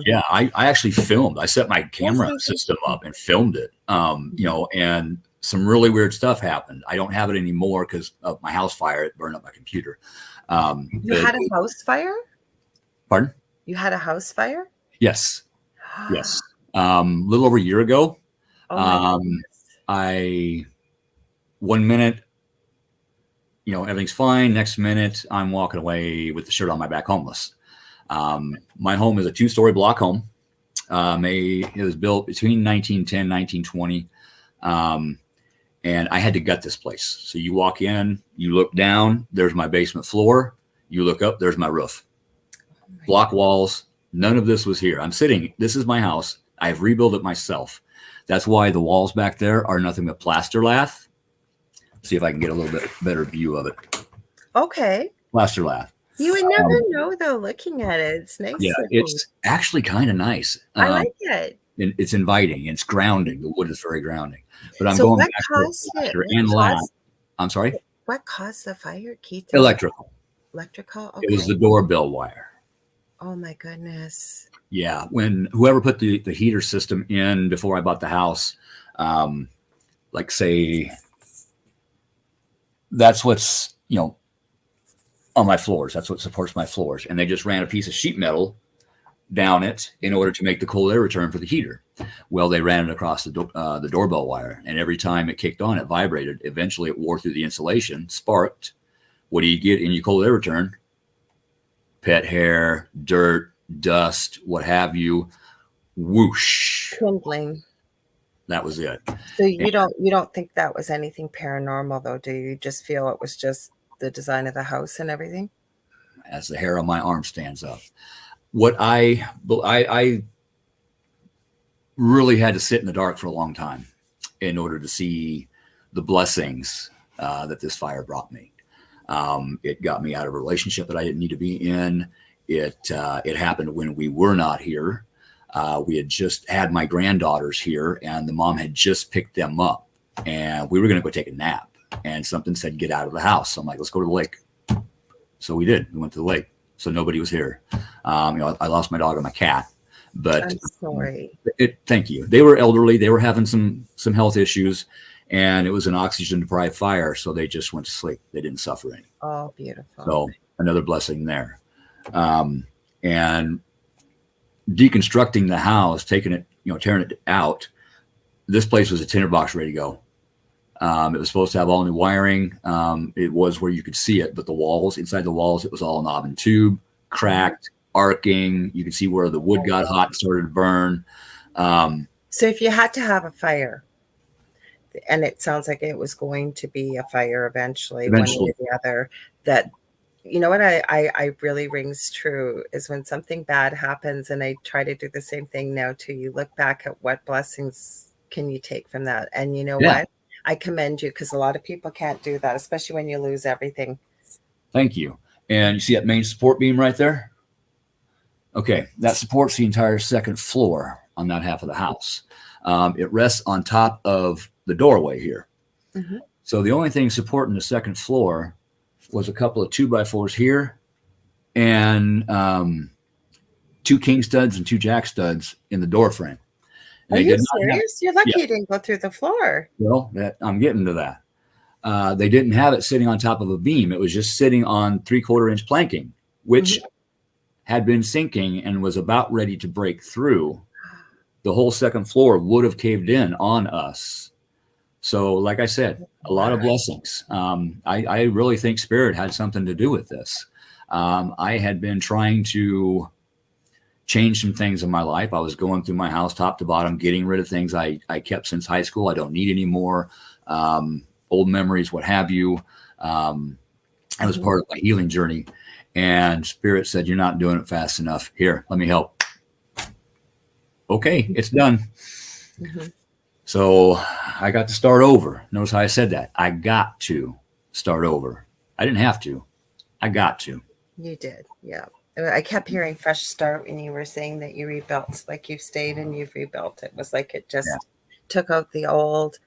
Yeah, I actually filmed. I set my camera system up and filmed it. And some really weird stuff happened. I don't have it anymore because of my house fire. It burned up my computer.
You had a house fire?
Pardon?
You had a house fire?
Yes. Yes. A little over a year ago. I 1 minute, everything's fine. Next minute, I'm walking away with the shirt on my back, homeless. My home is a 2-story block home. It was built between 1910, 1920. And I had to gut this place. So you walk in, you look down, there's my basement floor. You look up, there's my roof. Block walls. None of this was here. This is my house. I've rebuilt it myself. That's why the walls back there are nothing but plaster lath. See if I can get a little bit better view of it.
Okay.
Plaster lath.
You would never know, though, looking at it. It's nice.
Yeah, it's actually kind of nice.
I like it.
And it's inviting. It's grounding. The wood is very grounding. But I'm
So
going
what
back
caused
to plaster
it?
and lath. I'm sorry?
What caused the fire, Keith?
Electrical.
Electrical? Okay.
It was the doorbell wire.
Oh, my goodness.
Yeah, when whoever put the heater system in before I bought the house, like say, that's what's, on my floors. That's what supports my floors. And they just ran a piece of sheet metal down it in order to make the cold air return for the heater. Well, they ran it across the doorbell wire, and every time it kicked on, it vibrated. Eventually, it wore through the insulation, sparked. What do you get in your cold air return? Pet hair, dirt, dust, what have you. Whoosh.
Kindling.
That was it.
So you don't think that was anything paranormal, though, do you? Just feel it was just the design of the house and everything?
As the hair on my arm stands up. What I really had to sit in the dark for a long time in order to see the blessings that this fire brought me. It got me out of a relationship that I didn't need to be in. It happened when we were not here. We had just had my granddaughters here, and the mom had just picked them up, and we were going to go take a nap. and something said, get out of the house. So I'm like, let's go to the lake. So we did. We went to the lake. So nobody was here. I lost my dog and my cat, but
I'm sorry.
thank you. They were elderly. They were having some health issues, and it was an oxygen deprived fire. So they just went to sleep. They didn't suffer any.
Oh, beautiful.
So another blessing there. And deconstructing the house, taking it, tearing it out. This place was a tinderbox ready to go. It was supposed to have all new wiring. It was where you could see it, but the walls, inside the walls, it was all knob and tube, cracked, arcing. You could see where the wood got hot and started to burn.
So if you had to have a fire, and it sounds like it was going to be a fire eventually, one way or the other, that, what I really rings true is when something bad happens, and I try to do the same thing now too. You look back at what blessings can you take from that. And what? I commend you, because a lot of people can't do that, especially when you lose everything.
Thank you. And you see that main support beam right there? Okay, that supports the entire second floor on that half of the house. It rests on top of the doorway here. Mm-hmm. So the only thing supporting the second floor was a couple of 2x4s here and 2 king studs and 2 jack studs in the door frame.
Are you serious? You're lucky you didn't go through the floor.
Well, I'm getting to that. They didn't have it sitting on top of a beam. It was just sitting on 3/4 inch planking, which had been sinking and was about ready to break through. The whole second floor would have caved in on us. So, like I said, a lot of blessings. I really think Spirit had something to do with this. I had been trying to change some things in my life. I was going through my house top to bottom, getting rid of things I kept since high school. I don't need anymore. Old memories, what have you. It was part of my healing journey. And Spirit said, you're not doing it fast enough. Here, let me help. Okay, it's done. Mm-hmm. So I got to start over. Notice how I said that. I got to start over. I didn't have to. I got to.
You did, yeah. I kept hearing fresh start when you were saying that you rebuilt, like you've stayed and you've rebuilt. It was like it just took out the old.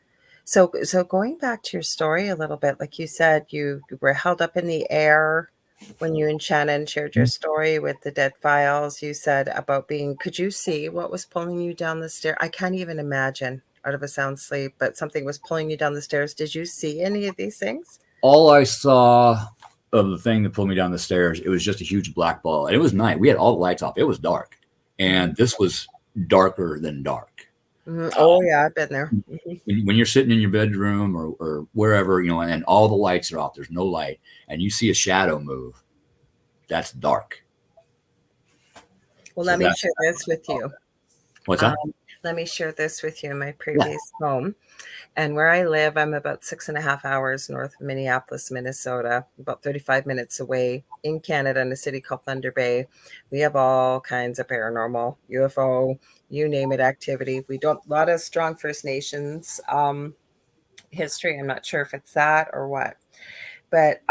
So going back to your story a little bit, like you said, you were held up in the air when you and Shannon shared your story with the dead files. You said about could you see what was pulling you down the stair? I can't even imagine out of a sound sleep, but something was pulling you down the stairs. Did you see any of these things?
All I saw of the thing that pulled me down the stairs, it was just a huge black ball. And it was night. We had all the lights off. It was dark. And this was darker than dark.
Mm-hmm. Oh, yeah, I've been there.
When you're sitting in your bedroom or wherever, and all the lights are off, there's no light, and you see a shadow move, that's dark.
Well, let me share this with you.
What's that?
Let me share this with you in my previous home. And where I live, I'm about 6.5 hours north of Minneapolis, Minnesota, about 35 minutes away in Canada in a city called Thunder Bay. We have all kinds of paranormal, UFO, you name it, activity. We don't, a lot of strong First Nations history. I'm not sure if it's that or what. But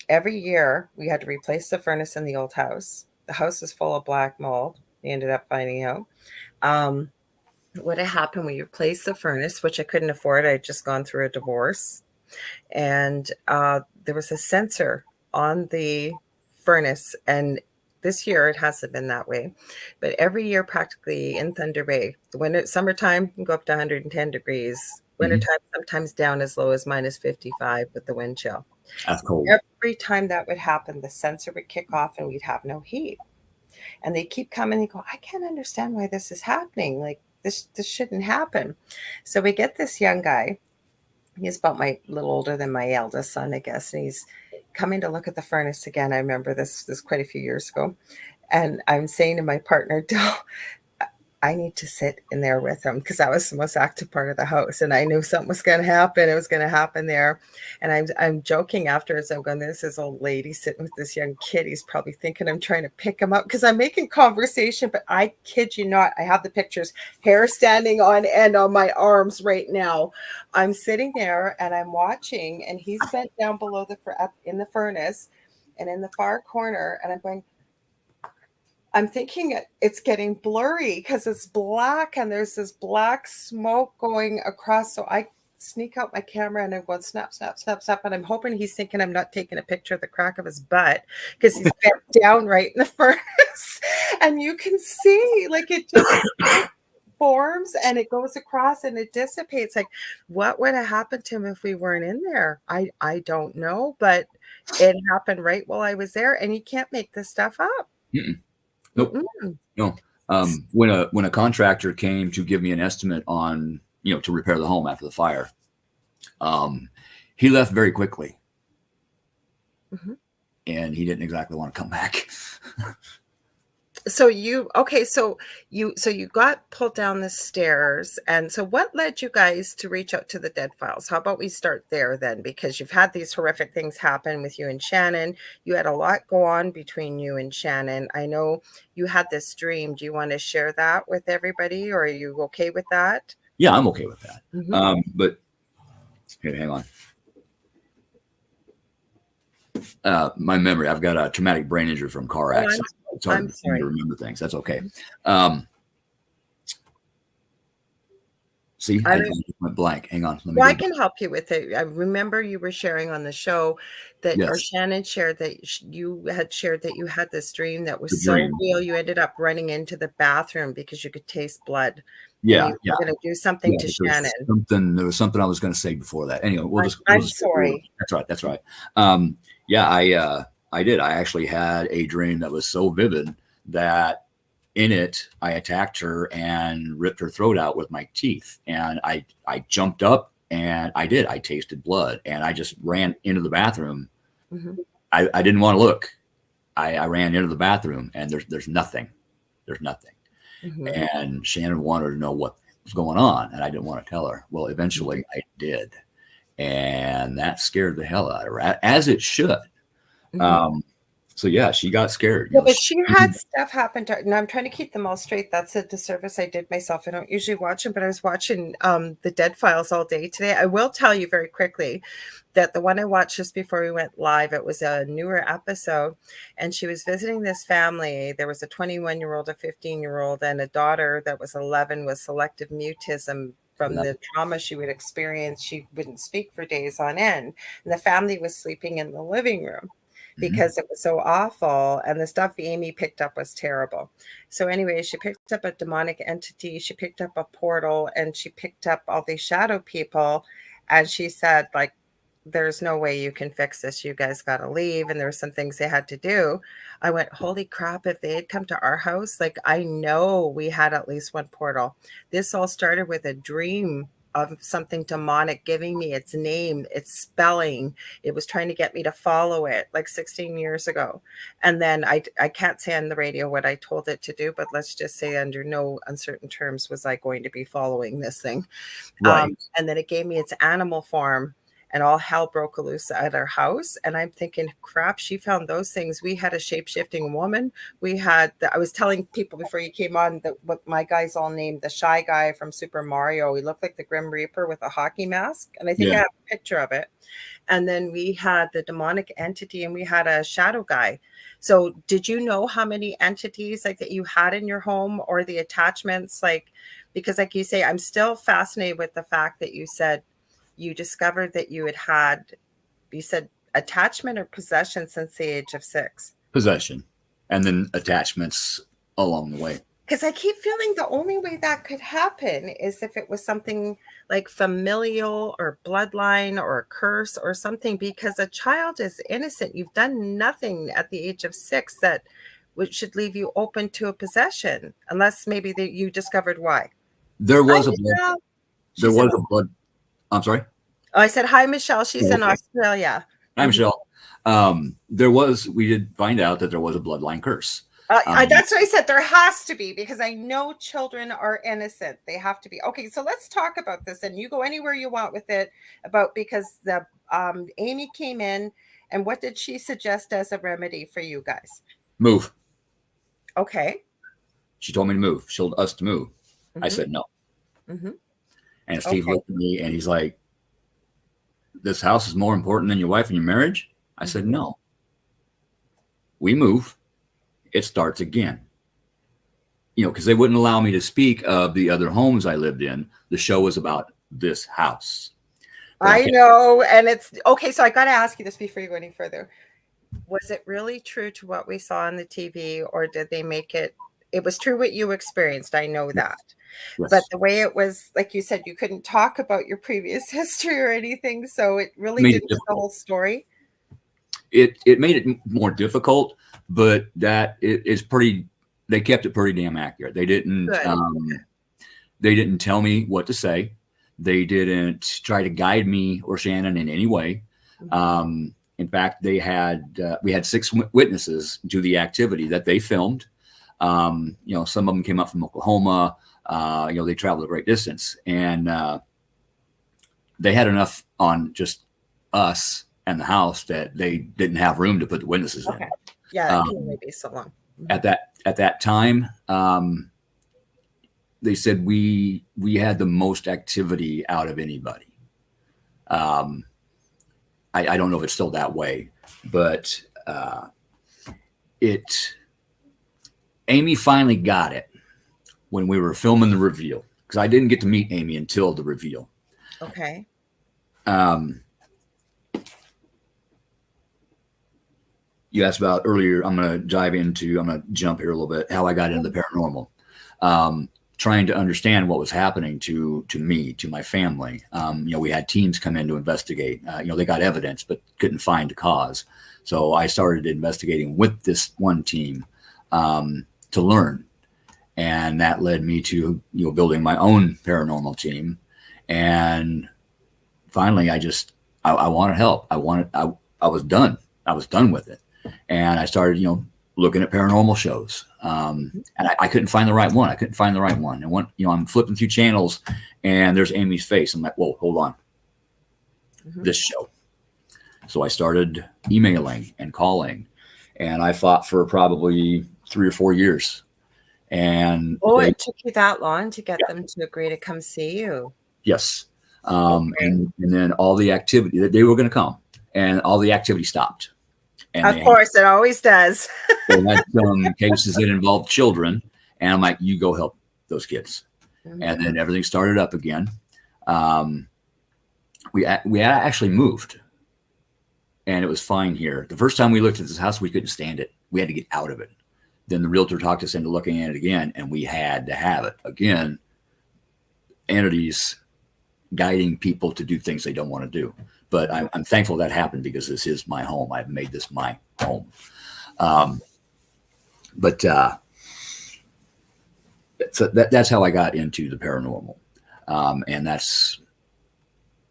every year we had to replace the furnace in the old house. The house is full of black mold. We ended up finding out. What had happened, we replaced the furnace, which I couldn't afford. I had just gone through a divorce. And there was a sensor on the furnace. And this year it hasn't been that way. But every year practically in Thunder Bay, when it's summertime, you can go up to 110 degrees. Wintertime, sometimes down as low as minus 55 with the wind chill.
That's cold.
Every time that would happen, the sensor would kick off and we'd have no heat. And they keep coming and go, I can't understand why this is happening. Like, this shouldn't happen. So we get this young guy. He's about a little older than my eldest son, I guess. And he's coming to look at the furnace again. I remember this quite a few years ago. And I'm saying to my partner, Del, I need to sit in there with him, because that was the most active part of the house. And I knew something was going to happen. It was going to happen there. And I'm joking afterwards. I'm going, there's this old lady sitting with this young kid. He's probably thinking I'm trying to pick him up, because I'm making conversation. But I kid you not, I have the pictures, hair standing on end on my arms right now. I'm sitting there and I'm watching, and he's bent down below up in the furnace and in the far corner. And I'm going, I'm thinking it's getting blurry because it's black and there's this black smoke going across. So I sneak out my camera and I'm going snap, snap, snap, snap. And I'm hoping he's thinking I'm not taking a picture of the crack of his butt because he's bent down right in the furnace. And you can see like it just forms and it goes across and it dissipates. Like, what would have happened to him if we weren't in there? I don't know, but it happened right while I was there, and you can't make this stuff up.
Nope. No. When a contractor came to give me an estimate on, to repair the home after the fire, he left very quickly, and he didn't exactly want to come back.
So you got pulled down the stairs, and so what led you guys to reach out to the Dead Files? How about we start there then, because you've had these horrific things happen with you and Shannon. You had a lot go on between you and Shannon. I know you had this dream. Do you want to share that with everybody, or are you okay with that?
Yeah, I'm okay with that. But here, hang on. My memory, I've got a traumatic brain injury from car accident. It's hard to remember things. That's okay. See, I went blank. Hang on.
I can help you with it. I remember you were sharing on the show that, or Shannon shared that you had shared that you had this dream that was so real. You ended up running into the bathroom because you could taste blood.
Yeah,
you were going to do something to Shannon.
There was something I was going to say before that. Anyway,
I'm sorry.
That's right. I did. I actually had a dream that was so vivid that in it, I attacked her and ripped her throat out with my teeth. And I jumped up and I tasted blood, and I just ran into the bathroom. I didn't want to look. I ran into the bathroom, and there's nothing. There's nothing. And Shannon wanted to know what was going on, and I didn't want to tell her. Well, eventually I did. And that scared the hell out of her, as it should. So yeah, she got scared.
Yeah, but she had stuff happen to her. And I'm trying to keep them all straight. That's a disservice I did myself. I don't usually watch them, but I was watching the Dead Files all day today. I will tell you very quickly that the one I watched just before we went live, it was a newer episode, and she was visiting this family. There was a 21-year-old, a 15-year-old, and a daughter that was 11 with selective mutism from the trauma she would experience. She wouldn't speak for days on end, and the family was sleeping in the living room because it was so awful, and the stuff Amy picked up was terrible. So anyway, she picked up a demonic entity, she picked up a portal, and she picked up all these shadow people, and she said, like, there's no way you can fix this. You guys got to leave. And there were some things they had to do. I went, holy crap, if they had come to our house, like, I know we had at least one portal. This all started with a dream of something demonic giving me its name, its spelling. It was trying to get me to follow it like 16 years ago. And then I can't say on the radio what I told it to do, but let's just say under no uncertain terms was I going to be following this thing. Right. And then it gave me its animal form. And all hell broke loose at our house. And I'm thinking, crap, she found those things. We had a shape-shifting woman. We had, I was telling people before you came on that what my guy's all named the shy guy from Super Mario. He looked like the Grim Reaper with a hockey mask. And I think I have a picture of it. And then we had the demonic entity, and we had a shadow guy. So did you know how many entities like that you had in your home, or the attachments? Like, because like you say, I'm still fascinated with the fact that you said, you discovered that you you said attachment or possession since the age of 6?
Possession, and then attachments along the way.
Because I keep feeling the only way that could happen is if it was something like familial or bloodline or a curse or something, because a child is innocent. You've done nothing at the age of 6 that should leave you open to a possession, unless maybe you discovered why.
There was a blood. I'm sorry?
Oh, I said, hi, Michelle. She's in Australia.
Hi, Michelle. We did find out that there was a bloodline curse.
That's what I said. There has to be, because I know children are innocent. They have to be. Okay, so let's talk about this, and you go anywhere you want with it, because the Amy came in, and what did she suggest as a remedy for you guys?
Move.
Okay.
She told me to move. She told us to move. I said no. And Steve looked at me and he's like, this house is more important than your wife and your marriage? I said, no. We move. It starts again. Because they wouldn't allow me to speak of the other homes I lived in. The show was about this house. but I
I
can't.
know. And it's okay. So I got to ask you this before you go any further. Was it really true to what we saw on the TV, or did they make it? It was true what you experienced. I know
Yes,
that. But
yes.
the way it was, like you said, you couldn't talk about your previous history or anything. So it really
Made it
didn't get the
difficult.
whole story.
It made it more difficult, but that it is pretty. They kept it pretty damn accurate.
Good.
They didn't tell me what to say. They didn't try to guide me or Shannon in any way.
Mhm.
In fact, we had six witnesses to the activity that they filmed. Some of them came up from Oklahoma. They traveled a great distance, and they had enough on just us and the house that they didn't have room to put the witnesses in.
Okay. Yeah, it can only
Um,
be so long.
at that time, they said we had the most activity out of anybody. Um, I don't know if it's still that way, but it. Amy finally got it when we were filming the reveal, because I didn't get to meet Amy until the reveal.
Okay.
Um, you asked about earlier. I'm going to jump here a little bit, how I got into the paranormal. Trying to understand what was happening to me, to my family. We had teams come in to investigate. They got evidence, but couldn't find a cause. So I started investigating with this one team to learn. And that led me to, building my own paranormal team. And finally, I wanted help. I was done. I was done with it. And I started, looking at paranormal shows. And I couldn't find the right one. And I'm flipping through channels and there's Amy's face. I'm like, whoa, hold on. This show. So I started emailing and calling, and I fought for probably 3 or 4 years. And
It took you that long to get them to agree to come see you.
Yes. And then all the activity that they were going to come, and all the activity stopped. And
of course, it always does.
They had some cases that involved children, and I'm like, you go help those kids. And then everything started up again. We actually moved, and it was fine here. The first time we looked at this house, we couldn't stand it. We had to get out of it. Then the realtor talked us into looking at it again, and we had to have it again. Entities guiding people to do things they don't want to do. But I'm thankful that happened, because this is my home. I've made this my home. So that's how I got into the paranormal. And that's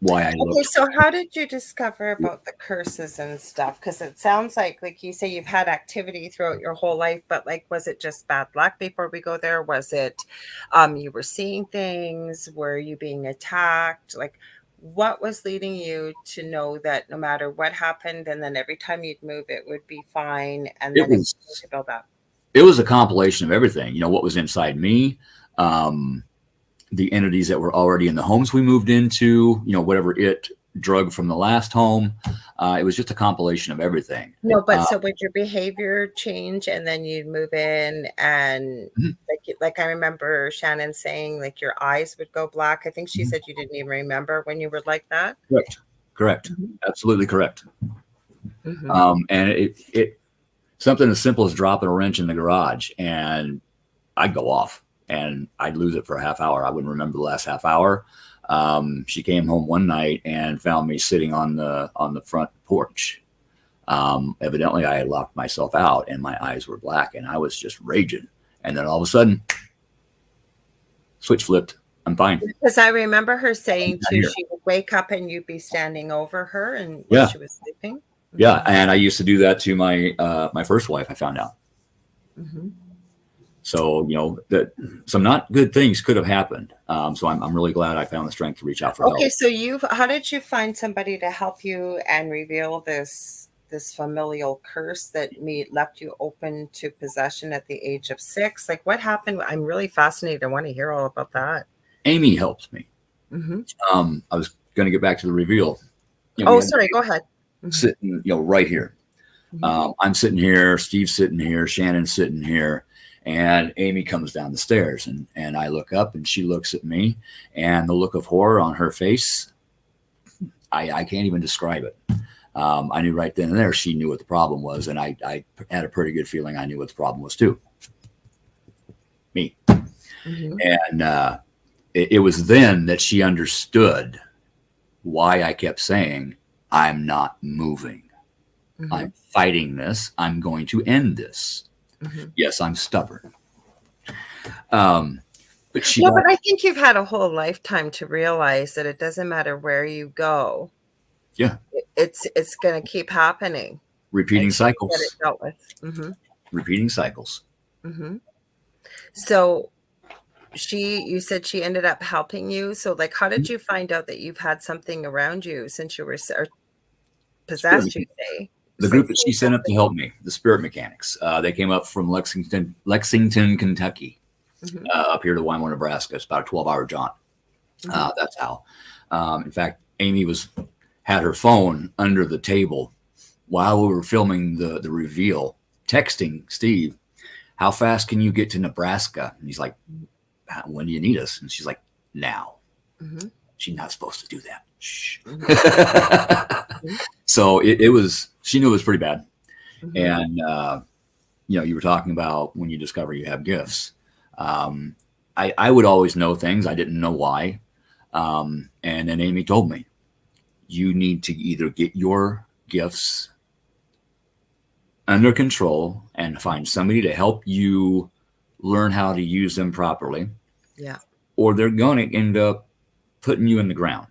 why I looked.
Okay, so how did you discover about the curses and stuff? Because it sounds like you say you've had activity throughout your whole life, but was it just bad luck before we go there? Was it you were seeing things? Were you being attacked? What was leading you to know that no matter what happened, and then every time you'd move, it would be fine, and then it was going to build up?
It was a compilation of everything. What was inside me, the entities that were already in the homes we moved into, whatever it drug from the last home. It was just a compilation of everything.
No, but so would your behavior change, and then you'd move in, and like I remember Shannon saying your eyes would go black. I think she said you didn't even remember when you were like that.
Correct. Absolutely correct. And it something as simple as dropping a wrench in the garage, and I'd go off and I'd lose it for a half hour. I wouldn't remember the last half hour. She came home one night and found me sitting on the front porch. Evidently I had locked myself out, and my eyes were black, and I was just raging. And then all of a sudden, switch flipped. I'm fine.
Because I remember her saying too, she would wake up and you'd be standing over her, and she was sleeping.
Yeah, and I used to do that to my first wife. I found out. So that some not good things could have happened. So I'm really glad I found the strength to reach out for help.
Okay, so how did you find somebody to help you and reveal this familial curse that left you open to possession at the age of 6? What happened? I'm really fascinated. I want to hear all about that.
Amy helped me. I was going to get back to the reveal.
Sorry, go ahead.
Sitting, right here. I'm sitting here, Steve's sitting here, Shannon's sitting here, and Amy comes down the stairs, and I look up, and she looks at me, and the look of horror on her face, I can't even describe it. I knew right then and there she knew what the problem was, and I had a pretty good feeling I knew what the problem was too. Me.
Mm-hmm.
And it was then that she understood why I kept saying, I'm not moving.
Mm-hmm.
I'm fighting this. I'm going to end this.
Mm-hmm.
Yes, I'm stubborn. But
but I think you've had a whole lifetime to realize that it doesn't matter where you go.
Yeah.
It's going to keep happening.
Repeating cycles.
Get it dealt with. Mm-hmm.
Repeating cycles.
Mm-hmm. So you said she ended up helping you. So like, how did you find out that you've had something around you since you were possessed, you say?
The group that she sent up to help me, the Spirit Mechanics, they came up from Lexington, Kentucky,
Mm-hmm.
Up here to Wyoming, Nebraska. It's about a 12-hour jaunt.
Mm-hmm.
That's how. In fact, Amy had her phone under the table while we were filming the reveal, texting Steve, how fast can you get to Nebraska? And he's like, when do you need us? And she's like, now.
Mm-hmm.
She's not supposed to do that. Shh.
Mm-hmm.
So it was, she knew it was pretty bad.
Mm-hmm.
And, you were talking about when you discover you have gifts. I would always know things. I didn't know why. And then Amy told me, you need to either get your gifts under control and find somebody to help you learn how to use them properly.
Yeah.
Or they're going to end up putting you in the ground.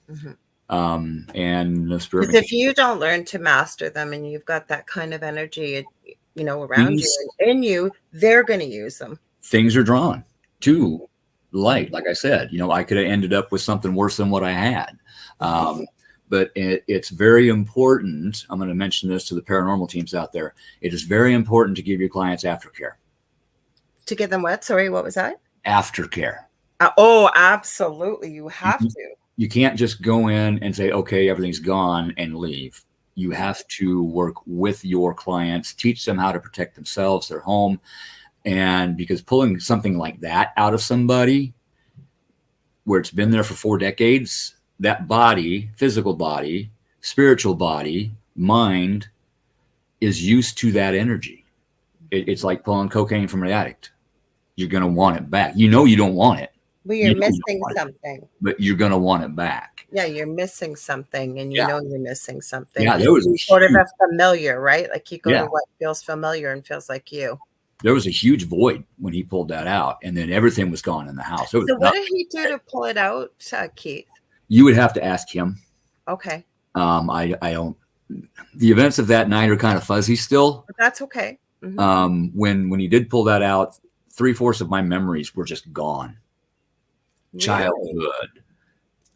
Mm-hmm.
And the Spirit.
Because if you don't learn to master them and you've got that kind of energy, around you and in you, they're going to use them.
Things are drawn to light. Like I said, I could have ended up with something worse than what I had. But it's very important. I'm going to mention this to the paranormal teams out there. It is very important to give your clients aftercare.
To give them what? Sorry, what was that?
Aftercare.
Oh, absolutely. You have to.
You can't just go in and say, okay, everything's gone and leave. You have to work with your clients, teach them how to protect themselves, their home. And because pulling something like that out of somebody where it's been there for 4 decades, that body, physical body, spiritual body, mind is used to that energy. It's like pulling cocaine from an addict. You're going to want it back. You don't want it.
Well, you're missing something.
But you're going to want it back.
Yeah, you're missing something, and you're missing something.
Yeah, there was
sort of a familiar, right? Like you go
Yeah.
to what feels familiar and feels like you.
There was a huge void when he pulled that out, and then everything was gone in the house.
So what did he do to pull it out, Keith?
You would have to ask him.
Okay.
I don't. The events of that night are kind of fuzzy still.
But that's okay. Mm-hmm.
When he did pull that out, 3/4 of my memories were just gone. Really? Childhood.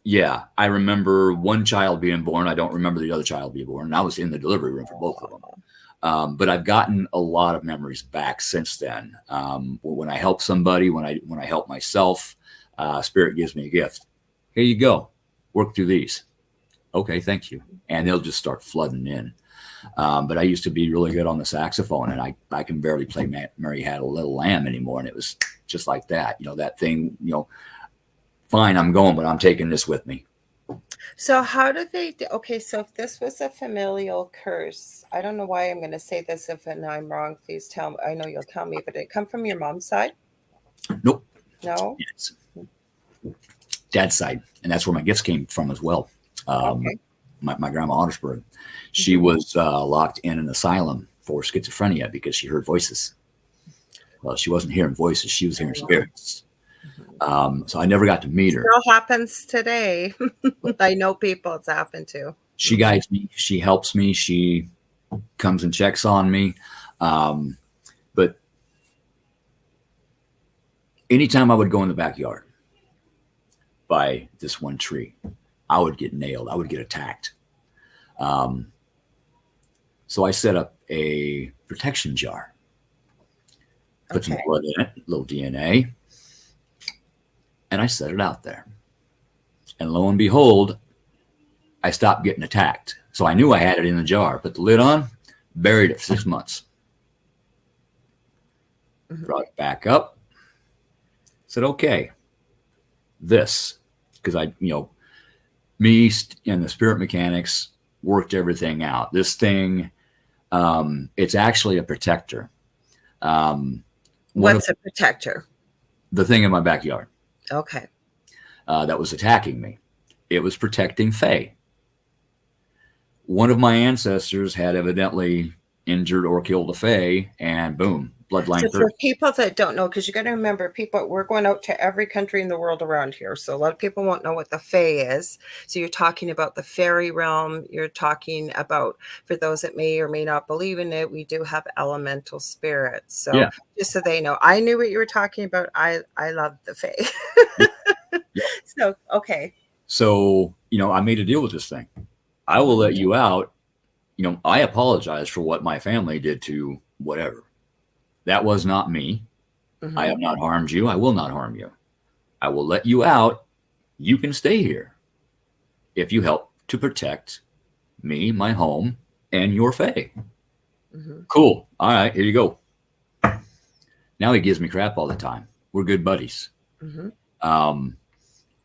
Yeah, I remember one child being born. I don't remember the other child being born. And I was in the delivery room for both of them. But I've gotten a lot of memories back since then. When I help somebody, when I help myself, Spirit gives me a gift. Here you go. Work through these. Okay, thank you. And they'll just start flooding in. But I used to be really good on the saxophone, and I can barely play Mary Had a Little Lamb anymore. And it was just like that. That thing, fine, I'm going, but I'm taking this with me.
So how do they do? Okay, so if this was a familial curse, I don't know why I'm going to say this. If I'm wrong, please tell me. I know you'll tell me, but did it come from your mom's side?
Nope.
No?
Yes. Dad's side. And that's where my gifts came from as well.
Okay.
My grandma Ottersberg, she was locked in an asylum for schizophrenia because she heard voices. Well, she wasn't hearing voices. She was hearing spirits. So I never got to meet her.
It still happens today. I know people it's happened to.
She guides me. She helps me. She comes and checks on me. But anytime I would go in the backyard by this one tree, I would get nailed. I would get attacked. So I set up a protection jar, put some blood in it, a little DNA, and I set it out there. And lo and behold, I stopped getting attacked. So I knew I had it in the jar, put the lid on, buried it for 6 months. Brought it back up, said, okay, this, because Me and the spirit mechanics worked everything out. This thing, it's actually a protector. One of
What's a protector?
the thing in my backyard
Okay.
that was attacking me. It was protecting Faye. One of my ancestors had evidently injured or killed a Fae, and boom, bloodline
So for
through.
people that don't know, because you got to remember, people, we're going out to every country in the world around here. So a lot of people won't know what the Fae is. So you're talking about the fairy realm. You're talking about, for those that may or may not believe in it, we do have elemental spirits. So
Yeah.
just so they know, I knew what you were talking about. I love the Fae.
Yep. Yep.
So, okay.
So, I made a deal with this thing. I will let you out. I apologize for what my family did to whatever. That was not me.
Mm-hmm.
I have not harmed you. I will not harm you. I will let you out. You can stay here if you help to protect me, my home, and your Fae.
Mm-hmm.
Cool. All right, here you go. Now he gives me crap all the time. We're good buddies.
Mm-hmm.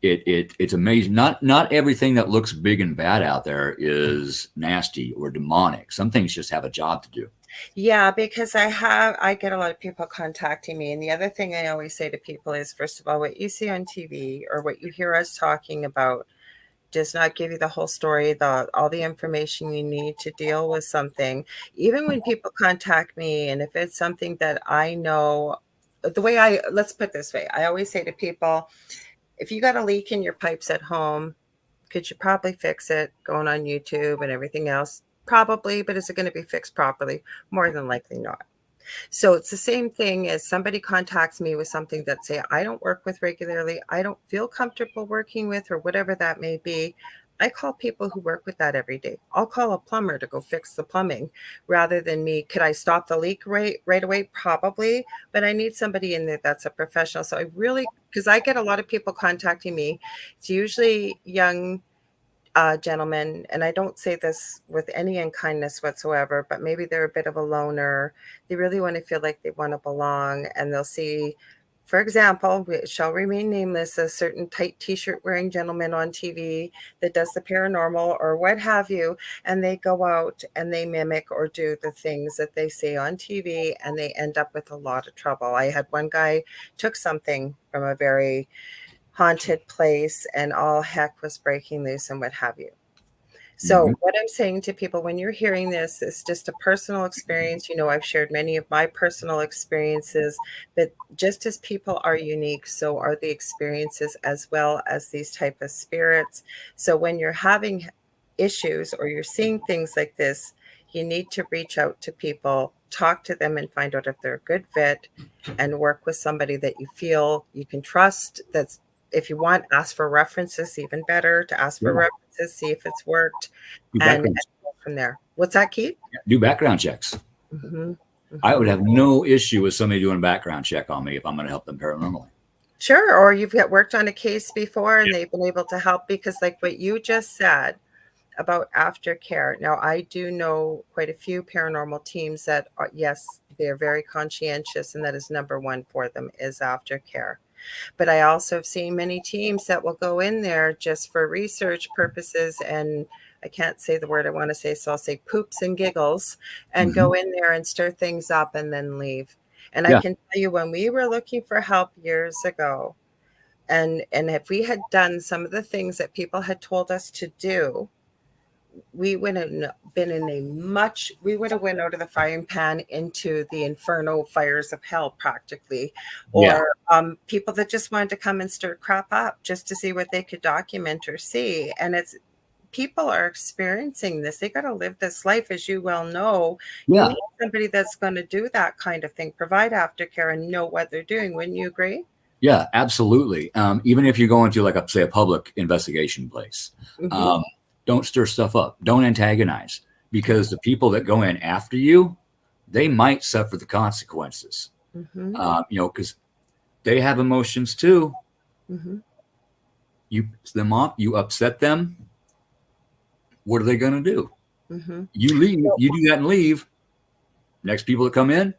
It's amazing. Not everything that looks big and bad out there is nasty or demonic. Some things just have a job to do.
Yeah, because I get a lot of people contacting me. And the other thing I always say to people is, first of all, what you see on TV or what you hear us talking about does not give you the whole story, all the information you need to deal with something. Even when people contact me, and if it's something that I know, let's put it this way, I always say to people, if you got a leak in your pipes at home, could you probably fix it going on YouTube and everything else? Probably, but is it going to be fixed properly? More than likely not. So it's the same thing as somebody contacts me with something that, say, I don't work with regularly, I don't feel comfortable working with, or whatever that may be. I call people who work with that every day. I'll call a plumber to go fix the plumbing rather than me. Could I stop the leak right away? Probably, but I need somebody in there that's a professional. So I really, because I get a lot of people contacting me. It's usually young gentlemen, and I don't say this with any unkindness whatsoever, but maybe they're a bit of a loner. They really want to feel like they want to belong, and they'll see, for example, we shall remain nameless, a certain tight t-shirt wearing gentleman on TV that does the paranormal or what have you, and they go out and they mimic or do the things that they say on TV, and they end up with a lot of trouble. I had one guy took something from a very haunted place and all heck was breaking loose and what have you.
Mm-hmm.
So what I'm saying to people when you're hearing this is just a personal experience. I've shared many of my personal experiences, but just as people are unique, so are the experiences as well as these type of spirits. So when you're having issues or you're seeing things like this, you need to reach out to people, talk to them and find out if they're a good fit and work with somebody that you feel you can trust. That's, if you want, ask for references, even better to ask for
Yeah.
references, see if it's worked,
Do
and
background,
go from there. What's that, Keith?
do background checks.
Mm-hmm.
I would
Mm-hmm.
have no issue with somebody doing a background check on me if I'm going to help them paranormally.
Sure. Or you've got worked on a case before and they've been able to help, because like what you just said about aftercare. Now, I do know quite a few paranormal teams that are, yes, they're very conscientious, and that is number one for them is aftercare. But I also have seen many teams that will go in there just for research purposes, and I can't say the word I want to say, so I'll say poops and giggles, and
Mm-hmm.
go in there and stir things up and then leave. And I
Yeah.
can tell you, when we were looking for help years ago, and if we had done some of the things that people had told us to do, we would have been in a much, we would have went out of the frying pan into the inferno fires of hell practically.
Yeah.
Or people that just wanted to come and stir crap up just to see what they could document or see. And it's, people are experiencing this, they got to live this life, as you well know. You
Yeah.
need somebody that's going to do that kind of thing, provide aftercare and know what they're doing. Wouldn't you agree?
Yeah, absolutely. Even if you're going to, like, say, a public investigation place,
Mm-hmm.
don't stir stuff up. Don't antagonize, because the people that go in after you, they might suffer the consequences.
Mm-hmm.
Because they have emotions too.
Mm-hmm.
You piss them off, you upset them. What are they going to do?
Mm-hmm.
You leave. You do that and leave. Next people that come in,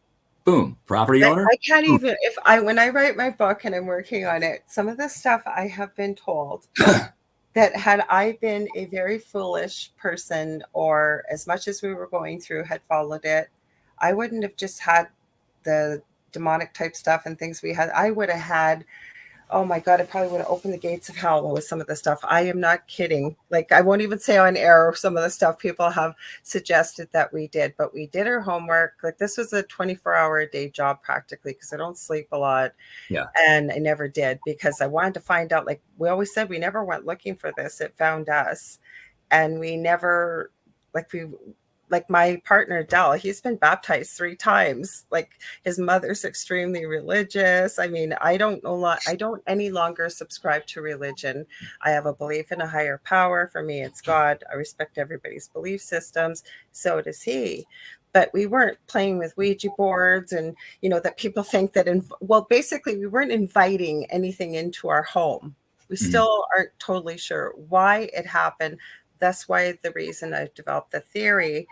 boom, property owner.
I can't
Boom.
even, when I write my book and I'm working on it, some of the stuff I have been told that had I been a very foolish person, or as much as we were going through had followed it, I wouldn't have just had the demonic type stuff and things we had. I would have had, oh my God, I probably would have opened the gates of hell with some of the stuff. I am not kidding. Like, I won't even say on air some of the stuff people have suggested that we did, but we did our homework. Like, this was a 24-hour a day job practically, because I don't sleep a lot.
Yeah.
And I never did, because I wanted to find out, like we always said, we never went looking for this. It found us. And we never, like my partner Dell, he's been baptized 3 times. Like, his mother's extremely religious. I mean, I don't any longer subscribe to religion. I have a belief in a higher power. For me, it's God. I respect everybody's belief systems. So does he. But we weren't playing with Ouija boards, and that people think that well, basically we weren't inviting anything into our home. We still aren't totally sure why it happened. That's why the reason I've developed the theory,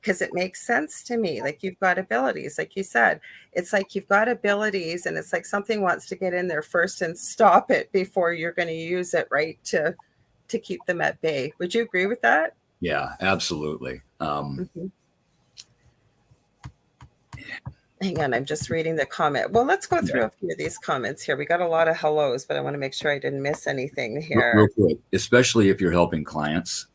because it makes sense to me. Like, you've got abilities, like you said. It's like you've got abilities, and it's like something wants to get in there first and stop it before you're going to use it, right, to keep them at bay. Would you agree with that?
Yeah, absolutely.
Mm-hmm. Hang on, I'm just reading the comment. Well, let's go through a few of these comments here. We got a lot of hellos, but I want to make sure I didn't miss anything here.
Real quick, especially if you're helping clients.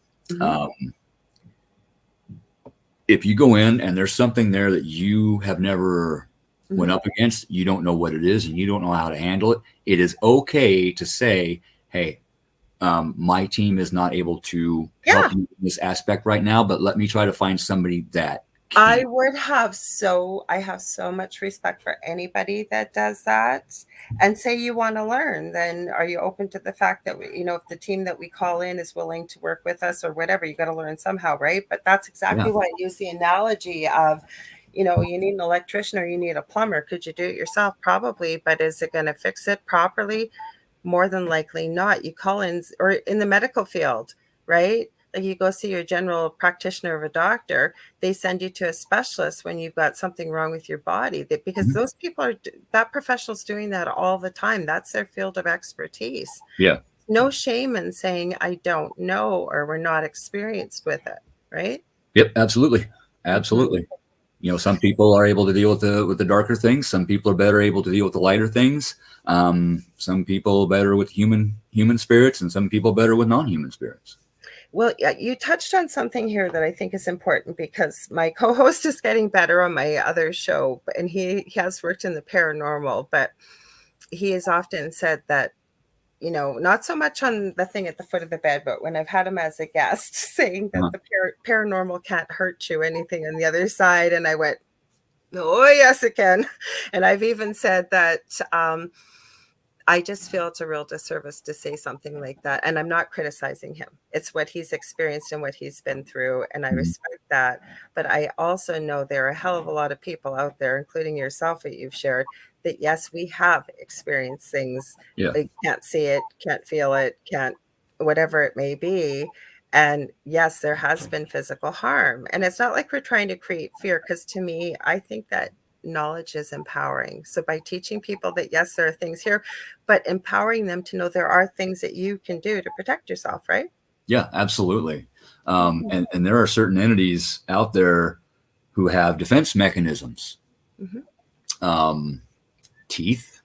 If you go in and there's something there that you have never went up against, you don't know what it is, and you don't know how to handle it, it is okay to say, hey, my team is not able to help you in this aspect right now, but let me try to find somebody that can.
I have so much respect for anybody that does that. And say you want to learn, then are you open to the fact that if the team that we call in is willing to work with us or whatever, you got to learn somehow, right? But that's exactly why I use the analogy of, you need an electrician or you need a plumber. Could you do it yourself? Probably, but is it going to fix it properly? More than likely not. You call in, or in the medical field, right? Like, you go see your general practitioner of a doctor, they send you to a specialist when you've got something wrong with your body, because those people that professional's doing that all the time. That's their field of expertise.
Yeah.
No shame in saying, I don't know, or we're not experienced with it. Right.
Yep. Absolutely. Absolutely. Some people are able to deal with the darker things. Some people are better able to deal with the lighter things. Some people better with human spirits, and some people better with non-human spirits.
Well, you touched on something here that I think is important, because my co-host is getting better on my other show, and he has worked in the paranormal, but he has often said that, not so much on the thing at the foot of the bed, but when I've had him as a guest, saying that the paranormal can't hurt you, anything on the other side. And I went, oh, yes, it can. And I've even said that, I just feel it's a real disservice to say something like that. And I'm not criticizing him. It's what he's experienced and what he's been through. And I respect that. But I also know there are a hell of a lot of people out there, including yourself, that you've shared, that, yes, we have experienced things.
Yeah.
They can't see it, can't feel it, can't, whatever it may be. And yes, there has been physical harm. And it's not like we're trying to create fear, because to me, I think that knowledge is empowering. So by teaching people that, yes, there are things here, but empowering them to know there are things that you can do to protect yourself, right?
Yeah, absolutely. And there are certain entities out there who have defense mechanisms. Teeth.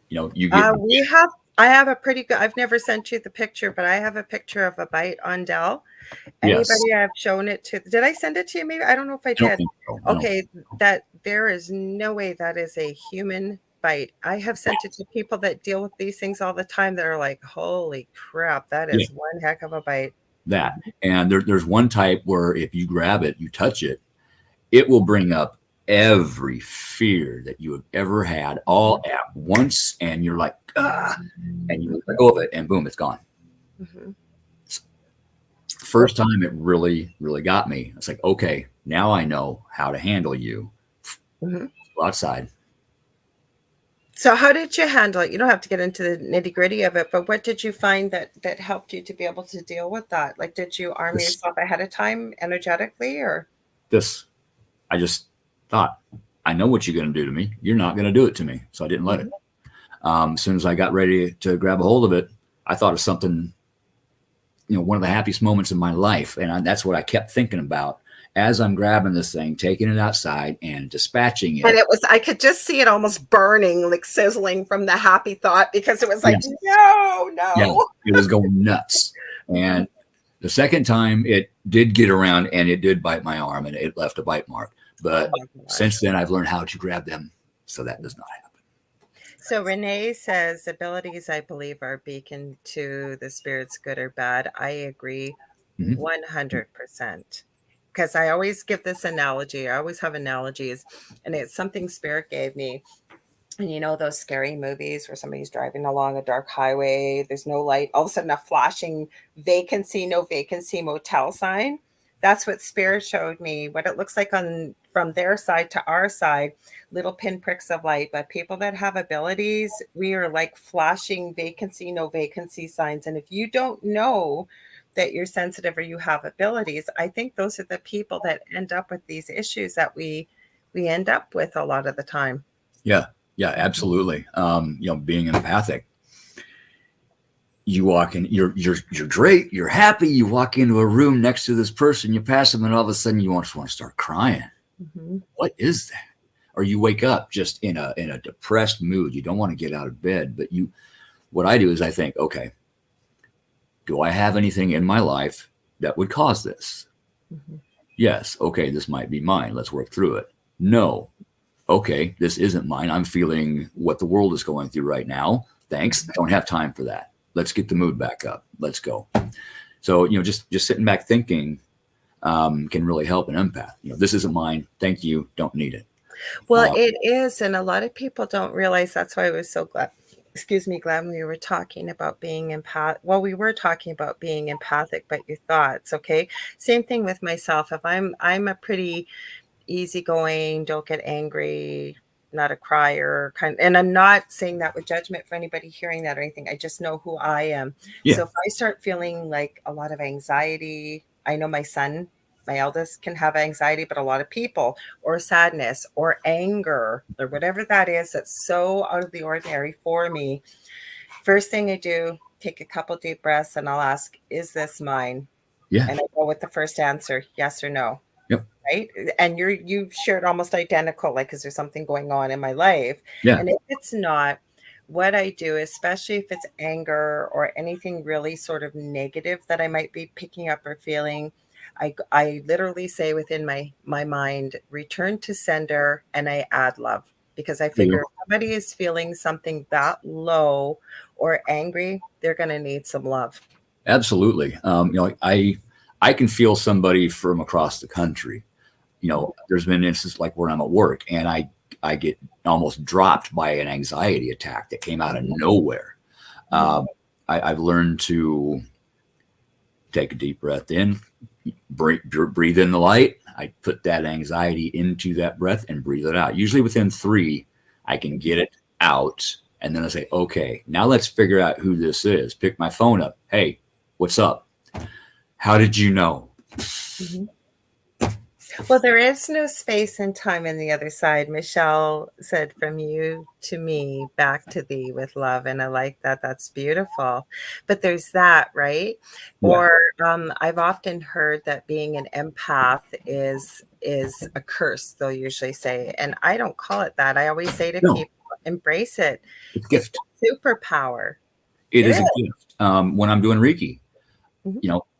You get.
I have a pretty good. I've never sent you the picture, but I have a picture of a bite on Dell. Anybody I've shown it to? Did I send it to you? Maybe, I don't know if I did.
I don't think so, no.
Okay, that there is no way that is a human bite. I have sent it to people that deal with these things all the time that are like, holy crap, that is one heck of a bite.
That. And there's one type where if you grab it, you touch it, it will bring up every fear that you have ever had all at once. And you're like, and you let go of it, and boom, it's gone. First time it really, really got me. It's like, okay, now I know how to handle you. Go outside.
So how did you handle it? You don't have to get into the nitty gritty of it, but what did you find that helped you to be able to deal with that? Like, did you arm yourself ahead of time energetically, or?
I just thought, I know what you're going to do to me. You're not going to do it to me. So I didn't let it. As soon as I got ready to grab a hold of it, I thought of something one of the happiest moments of my life. And that's what I kept thinking about as I'm grabbing this thing, taking it outside and dispatching it.
And it was, I could just see it almost burning, like sizzling from the happy thought, because it was like,
Yes.
no.
Yeah, it was going nuts. And the second time it did get around and it did bite my arm and it left a bite mark. But since then I've learned how to grab them so that does not happen.
So Renee says abilities, I believe, are a beacon to the spirits, good or bad. I agree 100%. Because I always give this analogy. I always have analogies, and it's something Spirit gave me. And you know those scary movies where somebody's driving along a dark highway, there's no light, all of a sudden a flashing vacancy, no vacancy motel sign. That's what Spirit showed me, what it looks like on from their side to our side, little pinpricks of light. But people that have abilities, we are like flashing vacancy, no vacancy signs. And if you don't know that you're sensitive or you have abilities, I think those are the people that end up with these issues that we end up with a lot of the time.
Yeah, absolutely. Being empathic, you walk in, you're great, you're happy. You walk into a room next to this person, you pass them, and all of a sudden you just want to start crying. What is that? Or you wake up just in a depressed mood. You don't want to get out of bed, but what I do is I think, okay, do I have anything in my life that would cause this? Yes. Okay, this might be mine. Let's work through it. No. Okay, this isn't mine. I'm feeling what the world is going through right now. Thanks. Don't have time for that. Let's get the mood back up. Let's go. So, just sitting back thinking can really help an empath. This isn't mine. Thank you. Don't need it.
Well, it is. And a lot of people don't realize. That's why I was so glad we were talking about being empathic. Well, we were talking about being empathic, but your thoughts. Okay. Same thing with myself. If I'm a pretty easygoing, don't get angry, not a crier and I'm not saying that with judgment for anybody hearing that or anything. I just know who I am. Yeah. So if I start feeling like a lot of anxiety, I know my son, my eldest, can have anxiety, but a lot of people, or sadness or anger or whatever that is, that's so out of the ordinary for me. First thing I do, take a couple deep breaths and I'll ask, is this mine? Yeah. And I go with the first answer, yes or no.
Yep.
Right. And you shared almost identical, like, is there something going on in my life?
Yeah.
And if it's not, what I do, especially if it's anger or anything really sort of negative that I might be picking up or feeling, I literally say within my mind, return to sender, and I add love, because I figure if somebody is feeling something that low or angry, they're going to need some love.
Absolutely. I can feel somebody from across the country. There's been instances like where I'm at work and I get almost dropped by an anxiety attack that came out of nowhere. I've learned to take a deep breath in, breathe in the light. I put that anxiety into that breath and breathe it out. Usually within 3, I can get it out. And then I say, okay, now let's figure out who this is. Pick my phone up. Hey, what's up? How did you know?
Well, there is no space and time on the other side. Michelle said, from you to me, back to thee with love. And I like that. That's beautiful. But there's that, right? Yeah. Or I've often heard that being an empath is a curse, they'll usually say. And I don't call it that. I always say to people, embrace it.
It's a gift.
It's a superpower.
It is a gift. When I'm doing Reiki,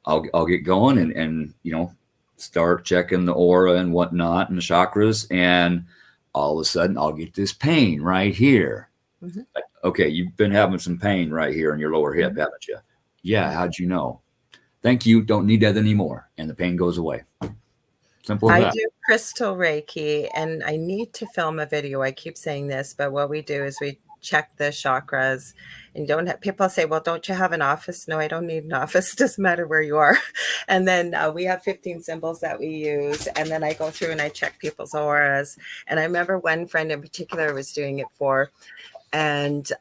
I'll get going and start checking the aura and whatnot and the chakras, and all of a sudden I'll get this pain right here. Like, okay, you've been having some pain right here in your lower hip, haven't you? Yeah. How'd you know? Thank you. Don't need that anymore. And the pain goes away. Simple as that.
I do crystal Reiki, and I need to film a video. I keep saying this, but what we do is we check the chakras, and don't have people say, well, don't you have an office? No, I don't need an office. Doesn't matter where you are. And then we have 15 symbols that we use. And then I go through and I check people's auras. And I remember one friend in particular was doing it for, and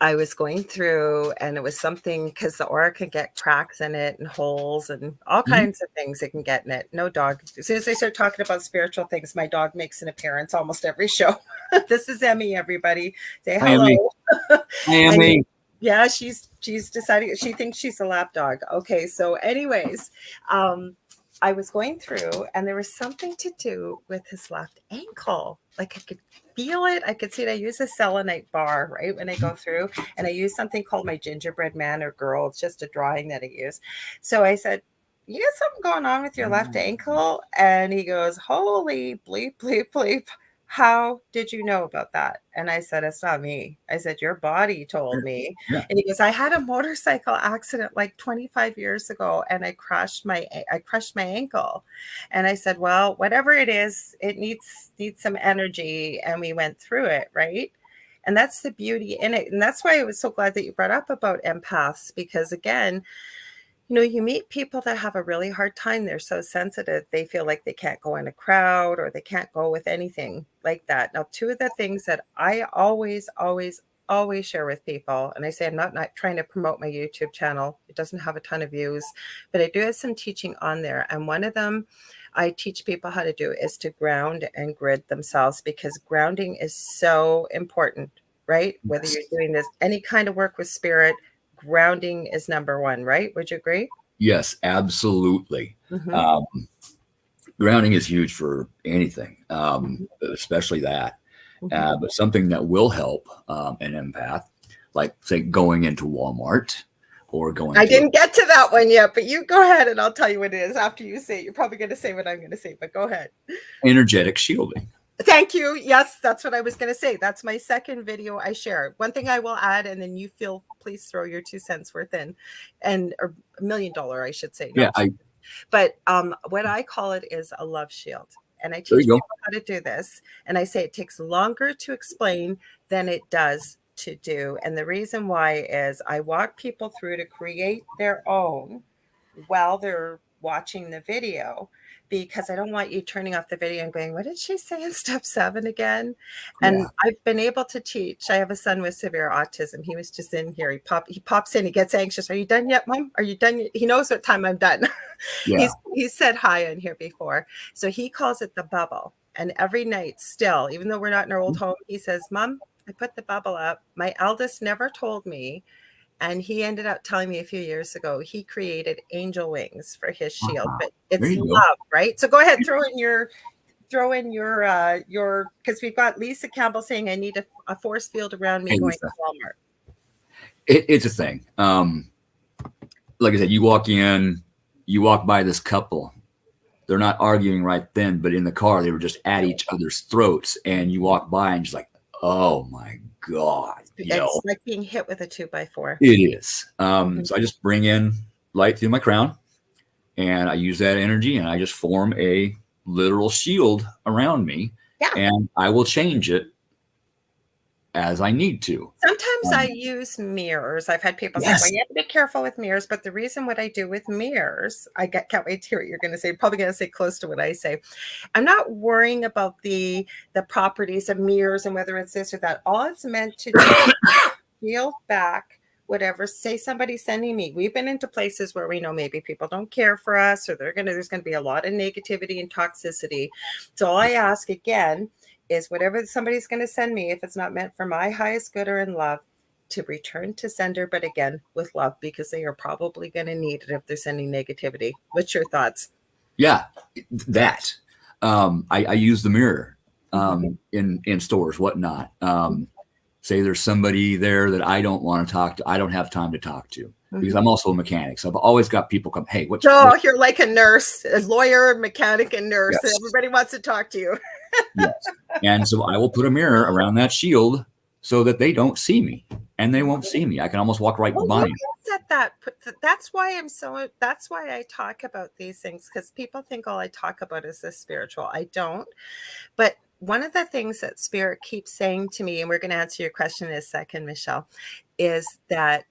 I was going through, and it was something, because the aura can get cracks in it and holes and all kinds of things it can get in it. No dog. As soon as I start talking about spiritual things, my dog makes an appearance almost every show. This is Emmy, everybody. Say hello.
Hi, Emmy.
Yeah, she's deciding she thinks she's a lap dog. Okay, so anyways, I was going through and there was something to do with his left ankle. Like I could feel it. I could see it. I use a selenite bar, right, when I go through, and I use something called my gingerbread man or girl. It's just a drawing that I use. So I said, you got something going on with your left ankle? And he goes, holy bleep, bleep, bleep. How did you know about that? And I said, it's not me. I said, your body told me.
Yeah.
And he goes, I had a motorcycle accident like 25 years ago and I crushed my ankle. And I said, well, whatever it is, it needs some energy. And we went through it, right? And that's the beauty in it. And that's why I was so glad that you brought up about empaths, because again, you meet people that have a really hard time. They're so sensitive. They feel like they can't go in a crowd or they can't go with anything like that. Now, two of the things that I always, always, always share with people, and I say I'm not trying to promote my YouTube channel. It doesn't have a ton of views, but I do have some teaching on there. And one of them I teach people how to do is to ground and grid themselves, because grounding is so important, right? Whether you're doing this, any kind of work with spirit, grounding is number one, right? Would you agree?
Yes, absolutely.
Mm-hmm.
Grounding is huge for anything,
Mm-hmm.
especially that.
Mm-hmm.
But something that will help an empath, like say going into Walmart or going
I
to a
didn't get to that one yet, but you go ahead and I'll tell you what it is after you say it. You're probably going to say what I'm going to say, but go ahead.
energetic shielding.
Thank you. Yes, that's what I was going to say. That's my second video I share. One thing I will add, and then you feel, please throw your 2 cents worth in, and or $1 million, I should say.
Yeah,
But what I call it is a love shield. And I
there
teach
you go.
people how to do this. And I say it takes longer to explain than it does to do. And the reason why is I walk people through to create their own while they're watching the video, because I don't want you turning off the video and going, what did she say in step 7 again? And
Yeah,
I've been able to teach. I have a son with severe autism. He was just in here. He pops in, he gets anxious. Are you done yet, Mom? Are you done yet? He knows what time I'm done.
yeah.
He's said hi in here before. So he calls it the bubble. And every night still, even though we're not in our old home, he says, Mom, I put the bubble up. My eldest never told me, and he ended up telling me a few years ago he created angel wings for his shield. But
There
it's
you go.
love, right? So go ahead, throw in your because we've got Lisa Campbell saying I need a force field around me
Hey,
going
Lisa,
to Walmart.
it's a thing. Like I said, you walk in, you walk by this couple. They're not arguing right then, but in the car, they were just at each other's throats. And you walk by and just like, oh my God,
It's like being hit with a 2x4.
it is.
Mhm.
So I just bring in light through my crown and I use that energy and I just form a literal shield around me
Yeah.
and I will change it as I need to.
Sometimes I use mirrors. I've had people say, well,
Yes.
you have to be careful with mirrors. But the reason what I do with mirrors, can't wait to hear what you're going to say. Probably going to say close to what I say. I'm not worrying about the properties of mirrors and whether it's this or that. All it's meant to do is shield back whatever. Say somebody's sending me. We've been into places where we know maybe people don't care for us, or there's going to be a lot of negativity and toxicity. So all I ask again is whatever somebody's going to send me, if it's not meant for my highest good or in love, to return to sender, but again with love, because they are probably going to need it if they're sending negativity. What's your thoughts?
Yeah, that. I use the mirror
Mm-hmm.
in stores, whatnot. Say there's somebody there that I don't want to talk to, I don't have time to talk to because
Mm-hmm.
I'm also a mechanic. So I've always got people come, hey, what's
Oh, you're like a nurse, a lawyer, mechanic, and nurse.
yes,
Everybody wants to talk to you.
yes. And so I will put a mirror around that shield so that they don't see me and they won't see me. I can almost walk right
Well,
by
look
them.
at that. That's why that's why I talk about these things, because people think all I talk about is this spiritual. I don't. But one of the things that Spirit keeps saying to me, and we're going to answer your question in a second, Michelle, is that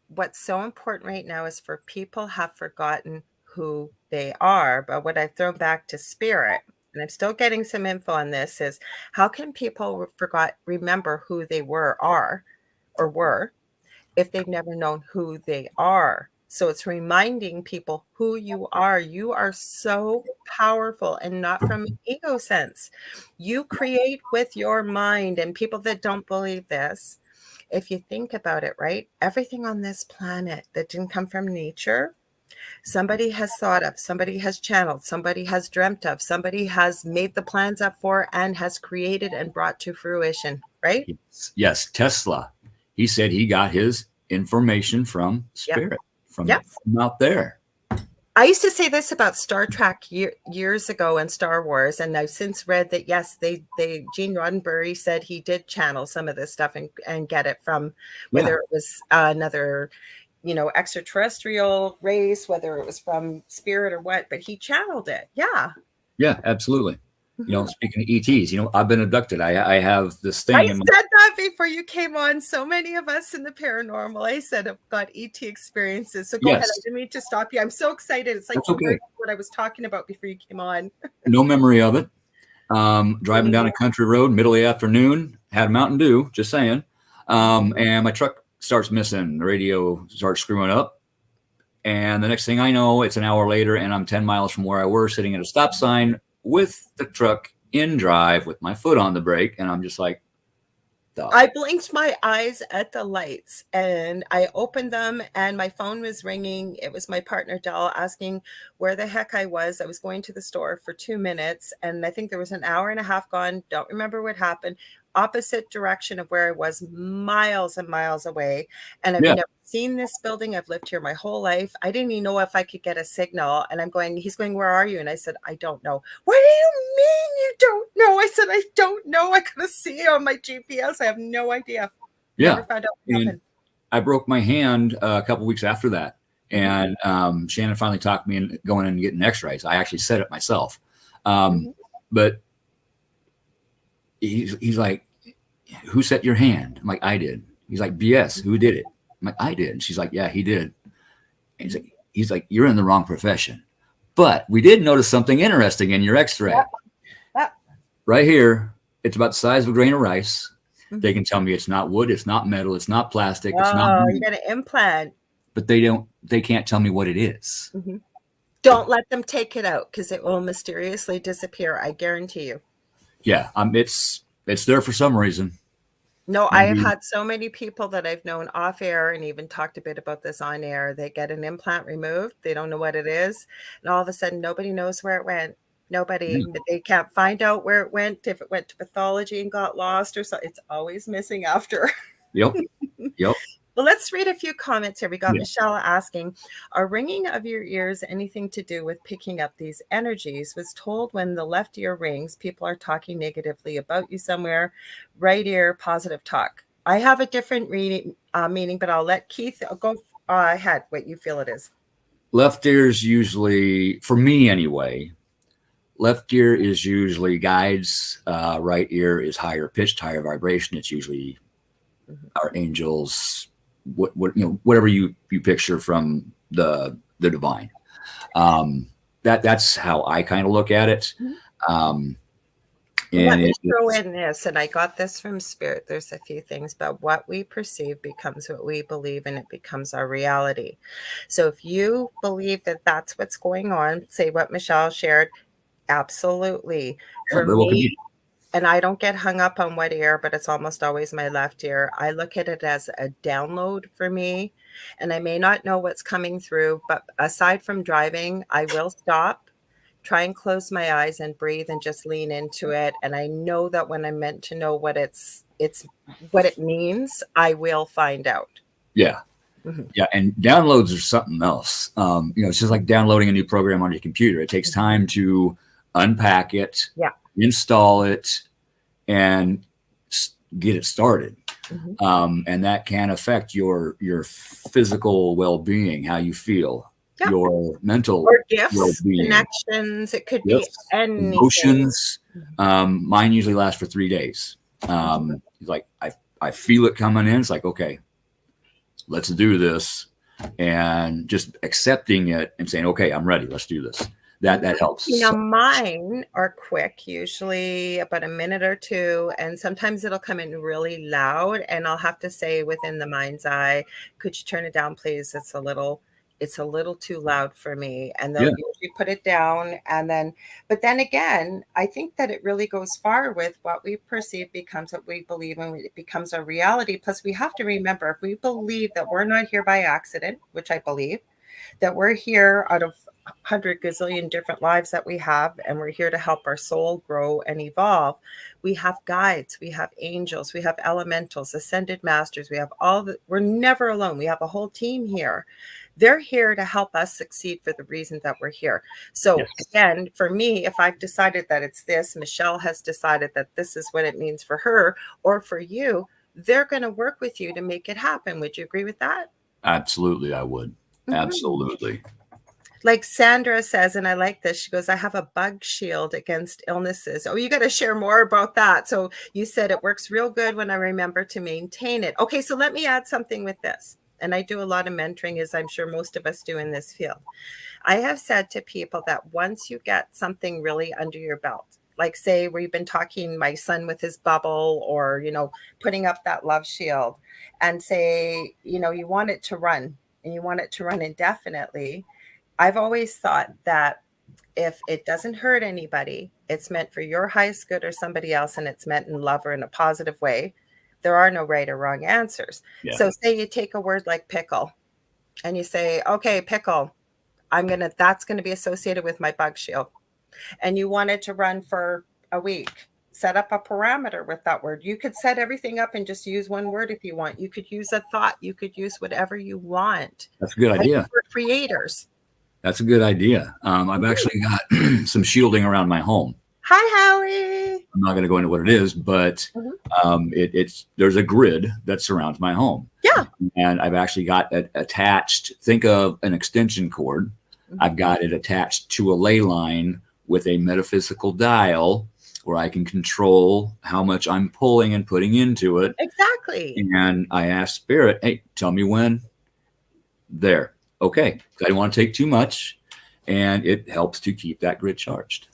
what's so important right now is for people have forgotten who they are. But what I've thrown back to Spirit, and I'm still getting some info on this, is how can people remember who they were if they've never known who they are? So it's reminding people who you are. You are so powerful, and not from an ego sense. You create with your mind, and people that don't believe this, if you think about it, right, everything on this planet that didn't come from nature, somebody has thought of, somebody has channeled, somebody has dreamt of, somebody has made the plans up for and has created and brought to fruition, right?
Yes, Tesla. He said he got his information from
Yep.
spirit, from
Yep.
out there.
I used to say this about Star Trek years ago and Star Wars, and I've since read that yes, Gene Roddenberry said he did channel some of this stuff and get it from whether it was another, extraterrestrial race, whether it was from spirit or what, but he channeled it. Yeah.
Yeah, absolutely. Speaking of ETs, I've been abducted. I have this thing.
I said that before you came on. So many of us in the paranormal, I said, have got ET experiences. So go ahead. I didn't mean to stop you. I'm so excited. It's like what I was talking about before you came on.
No memory of it. Driving down a country road, middle of the afternoon, had a Mountain Dew, just saying. And my truck starts missing. The radio starts screwing up. And the next thing I know, it's an hour later, and I'm 10 miles from where I was, sitting at a stop sign with the truck in drive with my foot on the brake. And I'm just like, I
blinked my eyes at the lights and I opened them and my phone was ringing. It was my partner, Dell, asking where the heck I was. I was going to the store for 2 minutes and I think there was an hour and a half gone. Don't remember what happened. Opposite direction of where I was, miles and miles away. And I've never seen this building. I've lived here my whole life. I didn't even know if I could get a signal. And he's going, where are you? And I said, I don't know. What do you mean you don't know? I said, I don't know. I could see on my GPS. I have no idea.
Yeah.
Never found out what happened.
I broke my hand a couple weeks after that. And Shannon finally talked me into going in and getting x-rays. I actually said it myself. But he's like, who set your hand? I'm like, I did. He's like, BS, who did it? I'm like, I did. And she's like, yeah, he did. And he's like, you're in the wrong profession. But we did notice something interesting in your x-ray. Right here, it's about the size of a grain of rice. They can tell me it's not wood, it's not metal, it's not plastic, it's not
you got an implant.
But they can't tell me what it is.
Don't let them take it out because it will mysteriously disappear. I guarantee you.
Yeah, it's there for some reason.
No, I have had so many people that I've known off air and even talked a bit about this on air. They get an implant removed. They don't know what it is. And all of a sudden, nobody knows where it went. Nobody, they can't find out where it went. If it went to pathology and got lost or so, it's always missing after.
Yep.
Well, let's read a few comments here. We got Michelle asking, are ringing of your ears anything to do with picking up these energies? Was told when the left ear rings, people are talking negatively about you somewhere. Right ear, positive talk. I have a different meaning, but I'll let Keith go ahead what you feel it is.
Left ear is usually, for me anyway, left ear is usually guides. Right ear is higher pitched, higher vibration. It's usually our angels, whatever you picture from the divine. That's how I kind of look at it.
Let me throw in this, and I got this from Spirit. There's a few things, but what we perceive becomes what we believe, and it becomes our reality. So if you believe that that's what's going on, say what Michelle shared, absolutely. For me, and I don't get hung up on what ear, but it's almost always my left ear. I look at it as a download for me, and I may not know what's coming through, but aside from driving, I will stop, try and close my eyes and breathe and just lean into it. And I know that when I'm meant to know what it's what it means, I will find out.
Yeah. Yeah. And downloads are something else. It's just like downloading a new program on your computer. It takes time to unpack it, install it, and get it started. And that can affect your physical well-being, how you feel, your mental
or gifts,
well-being,
connections. It could be anything.
Emotions. Mine usually lasts for 3 days. Like I feel it coming in. It's like, okay, let's do this, and just accepting it and saying, okay, I'm ready. Let's do this. That helps.
Mine are quick, usually about a minute or two, and sometimes it'll come in really loud, and I'll have to say within the mind's eye, could you turn it down, please? It's a little it's a little too loud for me. And they'll
Yeah.
usually put it down. And then, but then again, I think that it really goes far with what we perceive becomes what we believe, and it becomes a reality. Plus, we have to remember, if we believe that we're not here by accident, which I believe, that we're here out of 100 gazillion different lives that we have, and we're here to help our soul grow and evolve. We have guides, we have angels, we have elementals, ascended masters, we have we're never alone. We have a whole team here. They're here to help us succeed for the reason that we're here. So
Yes.
again, for me, if I've decided that it's this, Michelle has decided that this is what it means for her or for you, they're going to work with you to make it happen. Would you agree with that?
Absolutely, I would. Absolutely.
Like Sandra says, and I like this, she goes, I have a bug shield against illnesses. Oh, you got to share more about that. So you said it works real good when I remember to maintain it. Okay, so let me add something with this. And I do a lot of mentoring, as I'm sure most of us do in this field. I have said to people that once you get something really under your belt, like say we've been talking, my son with his bubble, or, putting up that love shield, and say, you want it to run, and you want it to run indefinitely. I've always thought that if it doesn't hurt anybody, it's meant for your highest good or somebody else, and it's meant in love or in a positive way. There are no right or wrong answers.
Yeah.
So say you take a word like pickle and you say, okay, pickle, that's going to be associated with my bug shield. And you want it to run for a week. Set up a parameter with that word. You could set everything up and just use one word if you want. You could use a thought. You could use whatever you want.
That's a good idea.
We're creators.
That's a good idea. I've actually got some shielding around my home.
Hi, Howie.
I'm not going to go into what it is, but there's a grid that surrounds my home.
Yeah.
And I've actually got it attached. Think of an extension cord. I've got it attached to a ley line with a metaphysical dial where I can control how much I'm pulling and putting into it.
Exactly.
And I asked Spirit, hey, tell me when. There. Okay. I don't want to take too much. And it helps to keep that grid charged.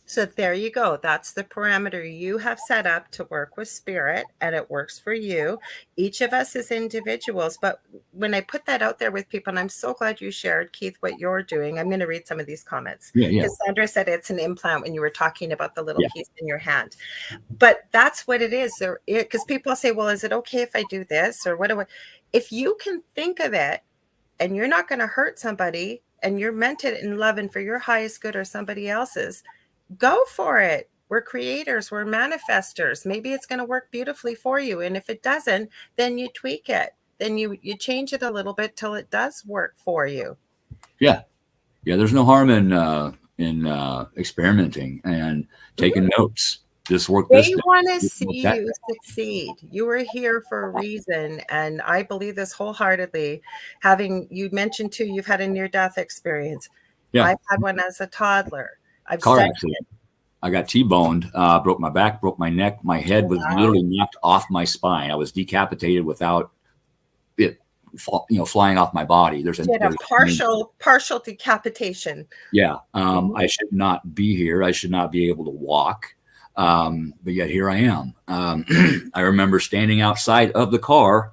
So there you go. That's the parameter you have set up to work with Spirit, and it works for you. Each of us is individuals, but when I put that out there with people, and I'm so glad you shared, Keith, what you're doing. I'm going to read some of these comments.
Yeah.
Because Sandra said it's an implant when you were talking about the little piece in your hand. But that's what it is. Because people say, well, is it okay if I do this? Or what do I? If you can think of it, and you're not going to hurt somebody, and you're meant it in love and for your highest good or somebody else's, go for it. We're creators. We're manifestors. Maybe it's going to work beautifully for you. And if it doesn't, then you tweak it. Then you change it a little bit till it does work for you.
Yeah. There's no harm in experimenting and taking notes. This work.
They want to see you succeed. You were here for a reason. And I believe this wholeheartedly. You mentioned too, you've had a near-death experience.
Yeah.
I've had one as a toddler.
Car accident. I got T-boned, broke my back, broke my neck. My head was literally knocked off my spine. I was decapitated without it, flying off my body. There's a
partial decapitation.
Yeah. I should not be here. I should not be able to walk. But yet here I am. I remember standing outside of the car,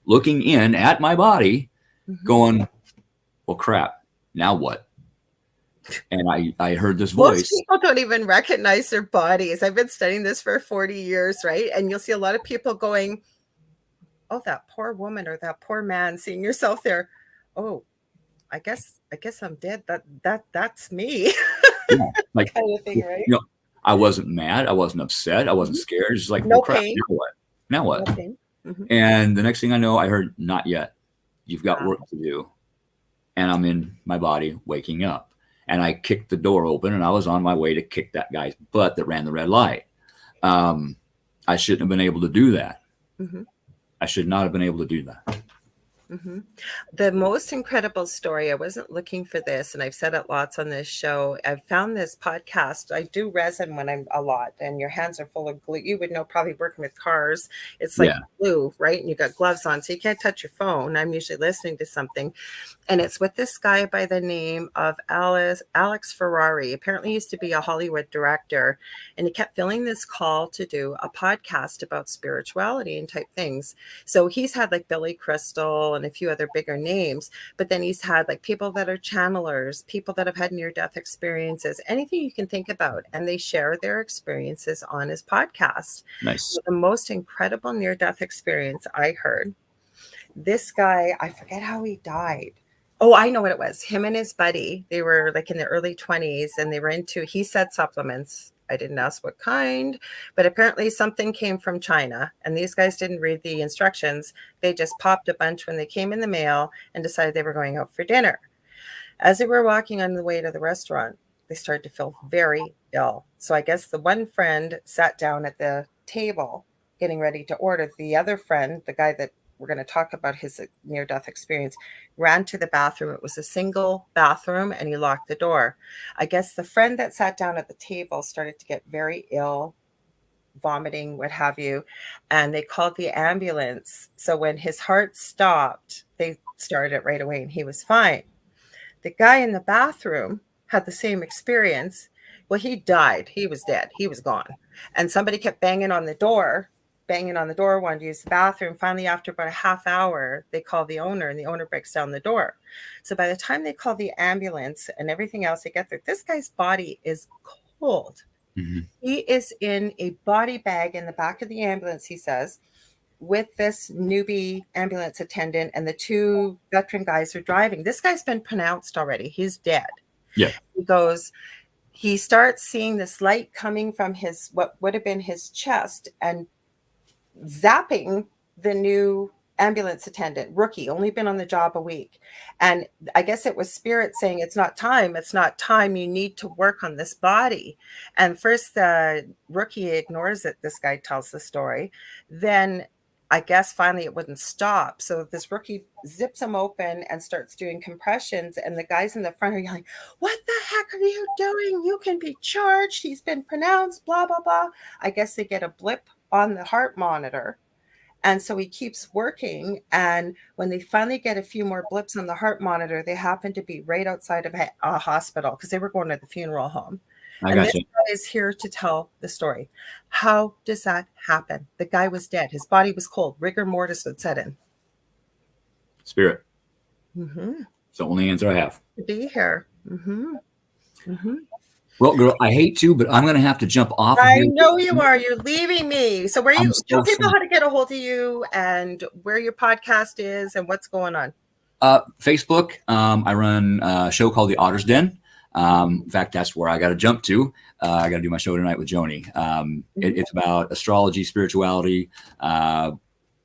looking in at my body, going, well, crap, now what? And I heard this voice.
Most people don't even recognize their bodies. I've been studying this for 40 years, right? And you'll see a lot of people going, oh, that poor woman or that poor man, seeing yourself there. Oh, I guess I'm dead. That's me.
Yeah, like
kind of thing, right?
I wasn't mad. I wasn't upset. I wasn't scared. It's just like,
no
well, crap,
pain.
Now what? No pain. And the next thing I know, I heard, not yet. You've got work to do. And I'm in my body waking up. And I kicked the door open, and I was on my way to kick that guy's butt that ran the red light. I shouldn't have been able to do that. I should not have been able to do that.
The most incredible story, I wasn't looking for this, and I've said it lots on this show. I've found this podcast. I do resin when I'm a lot, and your hands are full of glue. You would know, probably working with cars. It's like glue, right? And you got gloves on, so you can't touch your phone. I'm usually listening to something. And it's with this guy by the name of Alex Ferrari. Apparently he used to be a Hollywood director, and he kept feeling this call to do a podcast about spirituality and type things. So he's had like Billy Crystal people and a few other bigger names. But then he's had like people that are channelers, people that have had near-death experiences, anything you can think about. And they share their experiences on his podcast.
Nice.
The most incredible near-death experience I heard. This guy, I forget how he died. Oh, I know what it was. Him and his buddy, they were like in the early 20s and they were into, he said supplements. I didn't ask what kind, but apparently something came from China and these guys didn't read the instructions. They just popped a bunch when they came in the mail and decided they were going out for dinner. As they were walking on the way to the restaurant, they started to feel very ill. So I guess the one friend sat down at the table getting ready to order. The other friend, the guy that we're going to talk about his near-death experience, ran to the bathroom. It was a single bathroom and he locked the door. I guess the friend that sat down at the table started to get very ill, vomiting, what have you, and they called the ambulance. So when his heart stopped, they started it right away and he was fine. The guy in the bathroom had the same experience. Well, he died. He was dead. He was gone. And somebody kept banging on the door, wanted to use the bathroom. Finally, after about a half hour, they call the owner and the owner breaks down the door. So by the time they call the ambulance and everything else, they get there, this guy's body is cold. Mm-hmm. He is in a body bag in the back of the ambulance, he says, with this newbie ambulance attendant and the two veteran guys are driving. This guy's been pronounced already. He's dead.
Yeah.
He starts seeing this light coming from his, what would have been his chest, and zapping the new ambulance attendant, rookie, only been on the job a week. And I guess it was spirit saying, it's not time, you need to work on this body. And first the rookie ignores it, this guy tells the story. Then I guess finally it wouldn't stop. So this rookie zips him open and starts doing compressions. And the guys in the front are yelling, what the heck are you doing? You can be charged. He's been pronounced, blah, blah, blah. I guess they get a blip on the heart monitor. And so he keeps working. And when they finally get a few more blips on the heart monitor, they happen to be right outside of a hospital because they were going to the funeral home. And this guy is here to tell the story. How does that happen? The guy was dead. His body was cold. Rigor mortis would set in.
Spirit. Mm-hmm. It's the only answer I have.
To be here. Mm-hmm. Mm-hmm.
Well, girl, I hate to, but I'm going to have to jump off.
I know you are. You're leaving me. So where you tell people how to get a hold of you and where your podcast is and what's going on?
Facebook. I run a show called The Otter's Den. In fact, that's where I got to jump to. I got to do my show tonight with Joni. It's about astrology, spirituality.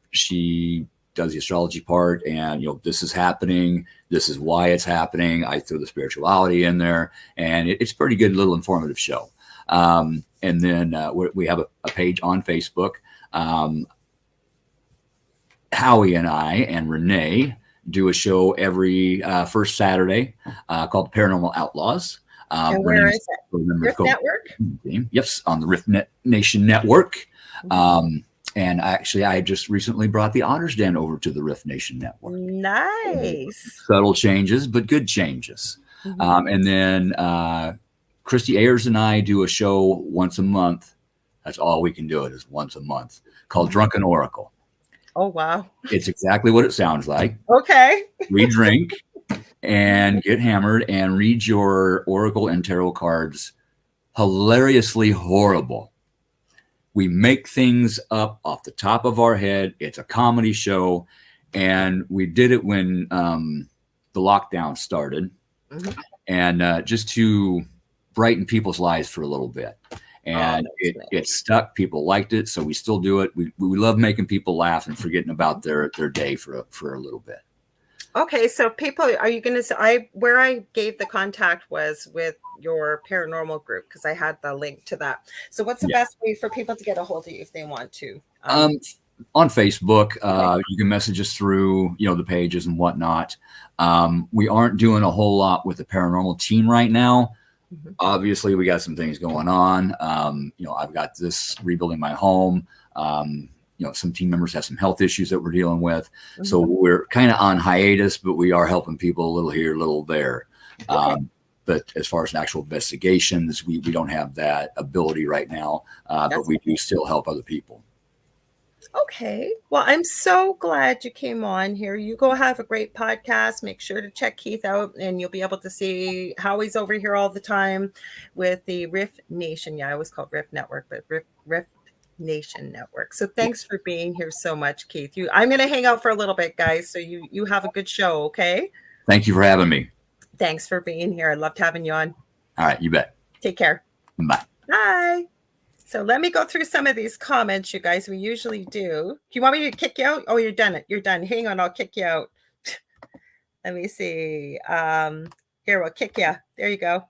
She does the astrology part, and this is happening. This is why it's happening. I throw the spirituality in there, and it's a pretty good little informative show. And then we have a page on Facebook. Howie and I and Renee do a show every first Saturday called Paranormal Outlaws.
And where is it? Rift Network?
Yes, on the Rift Nation Network. And actually, I just recently brought the Otter's Den over to the Rift Nation Network.
Nice.
Subtle changes, but good changes. Mm-hmm. And then Christy Ayers and I do a show once a month. That's all we can do it is once a month, called Drunken Oracle.
Oh, wow.
It's exactly what it sounds like.
Okay.
We drink and get hammered and read your oracle and tarot cards. Hilariously horrible. We make things up off the top of our head. It's a comedy show. And we did it when the lockdown started. Mm-hmm. And just to brighten people's lives for a little bit. And it stuck. People liked it, so we still do it. We love making people laugh and forgetting about their day for a little bit.
Okay, so people, are you going to say, where I gave the contact was with your paranormal group because I had the link to that. So what's the best way for people to get a hold of you if they want to?
On Facebook, you can message us through, the pages and whatnot. We aren't doing a whole lot with the paranormal team right now. Mm-hmm. Obviously, we got some things going on. I've got this rebuilding my home. Some team members have some health issues that we're dealing with. Mm-hmm. So we're kind of on hiatus, but we are helping people a little here, a little there. Okay. But as far as actual investigations, we don't have that ability right now, but we do still help other people.
Okay. Well, I'm so glad you came on here. You go have a great podcast. Make sure to check Keith out, and you'll be able to see how he's over here all the time with the Riff Nation. Yeah, I always call it Riff Network, but Riff Nation Network. So thanks for being here so much, Keith. I'm going to hang out for a little bit, guys. So you have a good show, okay?
Thank you for having me.
Thanks for being here. I loved having you on.
All right, you bet.
Take care.
Bye.
Bye. So let me go through some of these comments, you guys. We usually do. Do you want me to kick you out? Oh, you're done. You're done. Hang on, I'll kick you out. Let me see. Here, we'll kick you. There you go.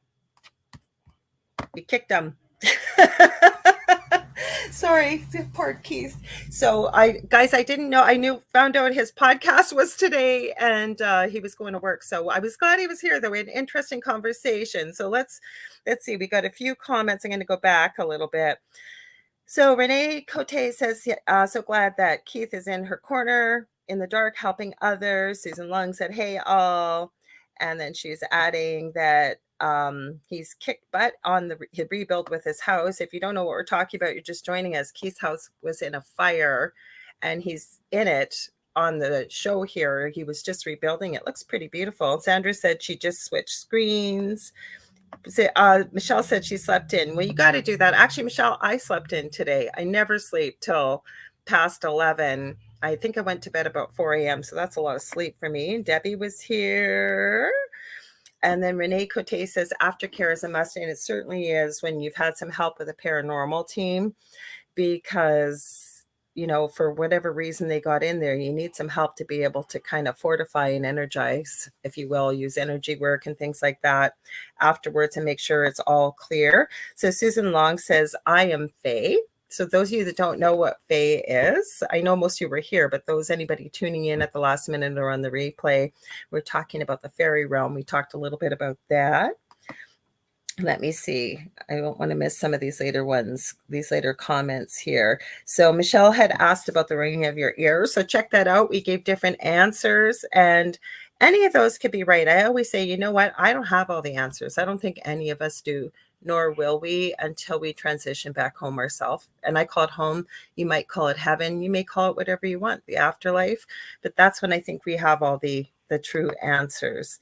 We kicked them. Sorry, poor Keith. So I didn't know. Found out his podcast was today, and he was going to work. So I was glad he was here. Though we had an interesting conversation. So let's see. We got a few comments. I'm going to go back a little bit. So Renee Cote says, so glad that Keith is in her corner in the dark helping others. Susan Lung said, hey, all. And then she's adding that he's kicked butt on the rebuild with his house. If you don't know what we're talking about, you're just joining us. Keith's house was in a fire, and he's in it on the show here. He was just rebuilding. It looks pretty beautiful. Sandra said she just switched screens. Michelle said she slept in. Well, you got to do that. Actually, Michelle, I slept in today. I never sleep till past 11. I think I went to bed about 4 a.m. So that's a lot of sleep for me. And Debbie was here. And then Renee Cote says aftercare is a must. And it certainly is when you've had some help with a paranormal team, because for whatever reason they got in there, you need some help to be able to kind of fortify and energize, if you will, use energy work and things like that afterwards and make sure it's all clear. So Susan Long says, I am Faye. So those of you that don't know what Faye is, I know most of you were here, but anybody tuning in at the last minute or on the replay, we're talking about the fairy realm. We talked a little bit about that. Let me see. I don't want to miss some of these later comments here. So Michelle had asked about the ringing of your ears. So check that out. We gave different answers, and any of those could be right. I always say, you know what? I don't have all the answers. I don't think any of us do, nor will we until we transition back home ourselves. And I call it home. You might call it heaven. You may call it whatever you want, the afterlife. But that's when I think we have all the true answers.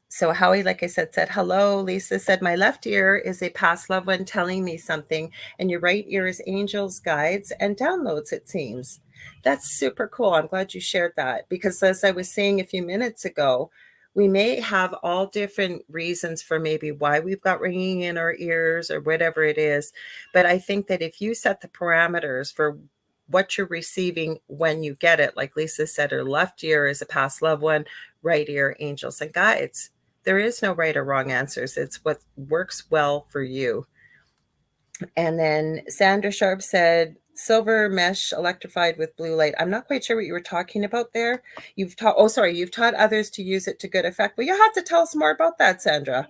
So Howie, like I said, hello. Lisa said, my left ear is a past loved one telling me something, and your right ear is angels, guides, and downloads, it seems. That's super cool. I'm glad you shared that, because as I was saying a few minutes ago, we may have all different reasons for maybe why we've got ringing in our ears or whatever it is. But I think that if you set the parameters for what you're receiving when you get it, like Lisa said, her left ear is a past loved one, right ear, angels and guides. There is no right or wrong answers. It's what works well for you. And then Sandra Sharp said, silver mesh electrified with blue light. I'm not quite sure what you were talking about there. You've taught others to use it to good effect. Well, you'll have to tell us more about that, Sandra,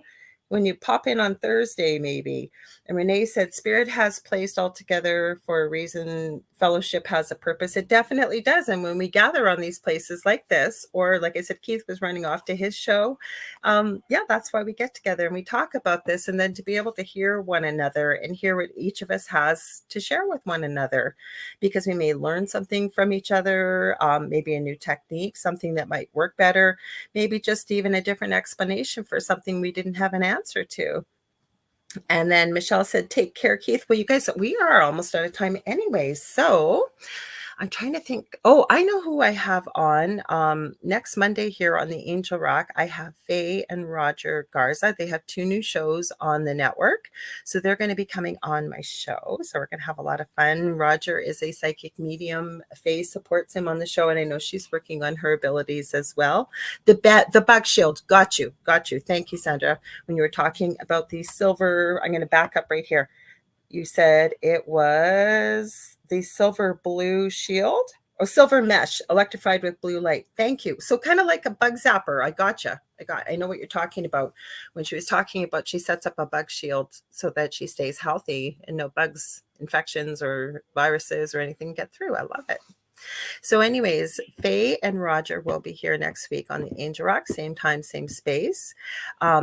when you pop in on Thursday, maybe. And Renee said, spirit has placed all together for a reason. Fellowship has a purpose. It definitely does. And when we gather on these places like this, or like I said, Keith was running off to his show. That's why we get together and we talk about this. And then to be able to hear one another and hear what each of us has to share with one another, because we may learn something from each other, maybe a new technique, something that might work better, maybe just even a different explanation for something we didn't have an answer to. And then Michelle said, take care, Keith. Well, you guys, we are almost out of time anyway. So I'm trying to think. Oh, I know who I have on next Monday here on the Angel Rock. I have Faye and Roger Garza. They have 2 new shows on the network. So they're going to be coming on my show. So we're going to have a lot of fun. Roger is a psychic medium. Faye supports him on the show. And I know she's working on her abilities as well. The bug shield. Got you. Thank you, Sandra. When you were talking about the silver, I'm going to back up right here. You said it was the silver blue shield or silver mesh electrified with blue light. Thank you. So kind of like a bug zapper. I know what you're talking about. When she was talking about, she sets up a bug shield so that she stays healthy and no bugs, infections or viruses or anything get through. I love it. So anyways, Faye and Roger will be here next week on the Angel Rock, same time, same space.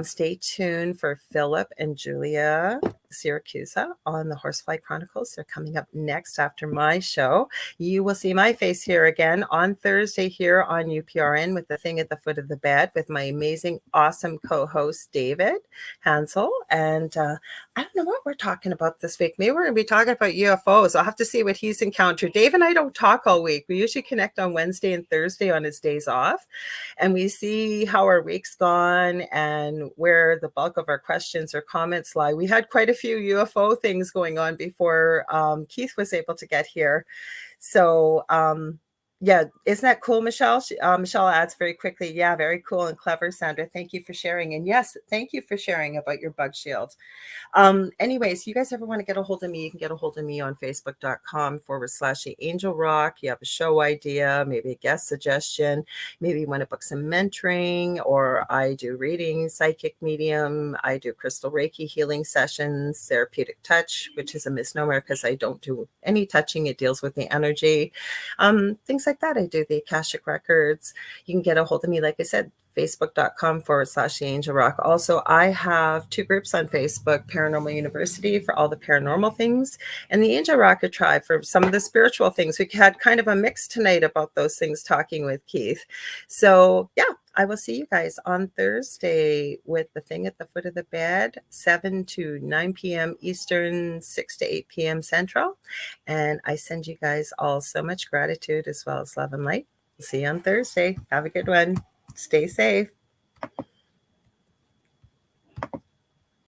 Stay tuned for Philip and Julia Syracuse on the Horsefly Chronicles. They're coming up next after my show. You will see my face here again on Thursday here on UPRN with The Thing at the Foot of the Bed with my amazing, awesome co-host, David Hansel. And I don't know what we're talking about this week. Maybe we're going to be talking about UFOs. I'll have to see what he's encountered. Dave and I don't talk all week. We usually connect on Wednesday and Thursday on his days off. And we see how our week's gone and where the bulk of our questions or comments lie. We had quite a few UFO things going on before Keith was able to get here. So, yeah, isn't that cool, Michelle? Michelle adds very quickly, yeah, very cool and clever, Sandra. Thank you for sharing. And yes, thank you for sharing about your bug shield. Anyways, you guys ever want to get a hold of me, you can get a hold of me on facebook.com/the Angel Rock. You have a show idea, maybe a guest suggestion, maybe you want to book some mentoring, or I do readings, psychic medium, I do crystal Reiki healing sessions, therapeutic touch, which is a misnomer because I don't do any touching. It deals with the energy. Things like that. I do the Akashic records. You can get a hold of me, like I said, facebook.com/the Angel Rock. Also, I have 2 groups on Facebook, Paranormal University for all the paranormal things, and the Angel Rocker Tribe for some of the spiritual things. We had kind of a mix tonight about those things talking with Keith. So yeah, I will see you guys on Thursday with The Thing at the Foot of the Bed, 7 to 9 p.m. Eastern, 6 to 8 p.m. Central. And I send you guys all so much gratitude as well as love and light. See you on Thursday. Have a good one. Stay safe.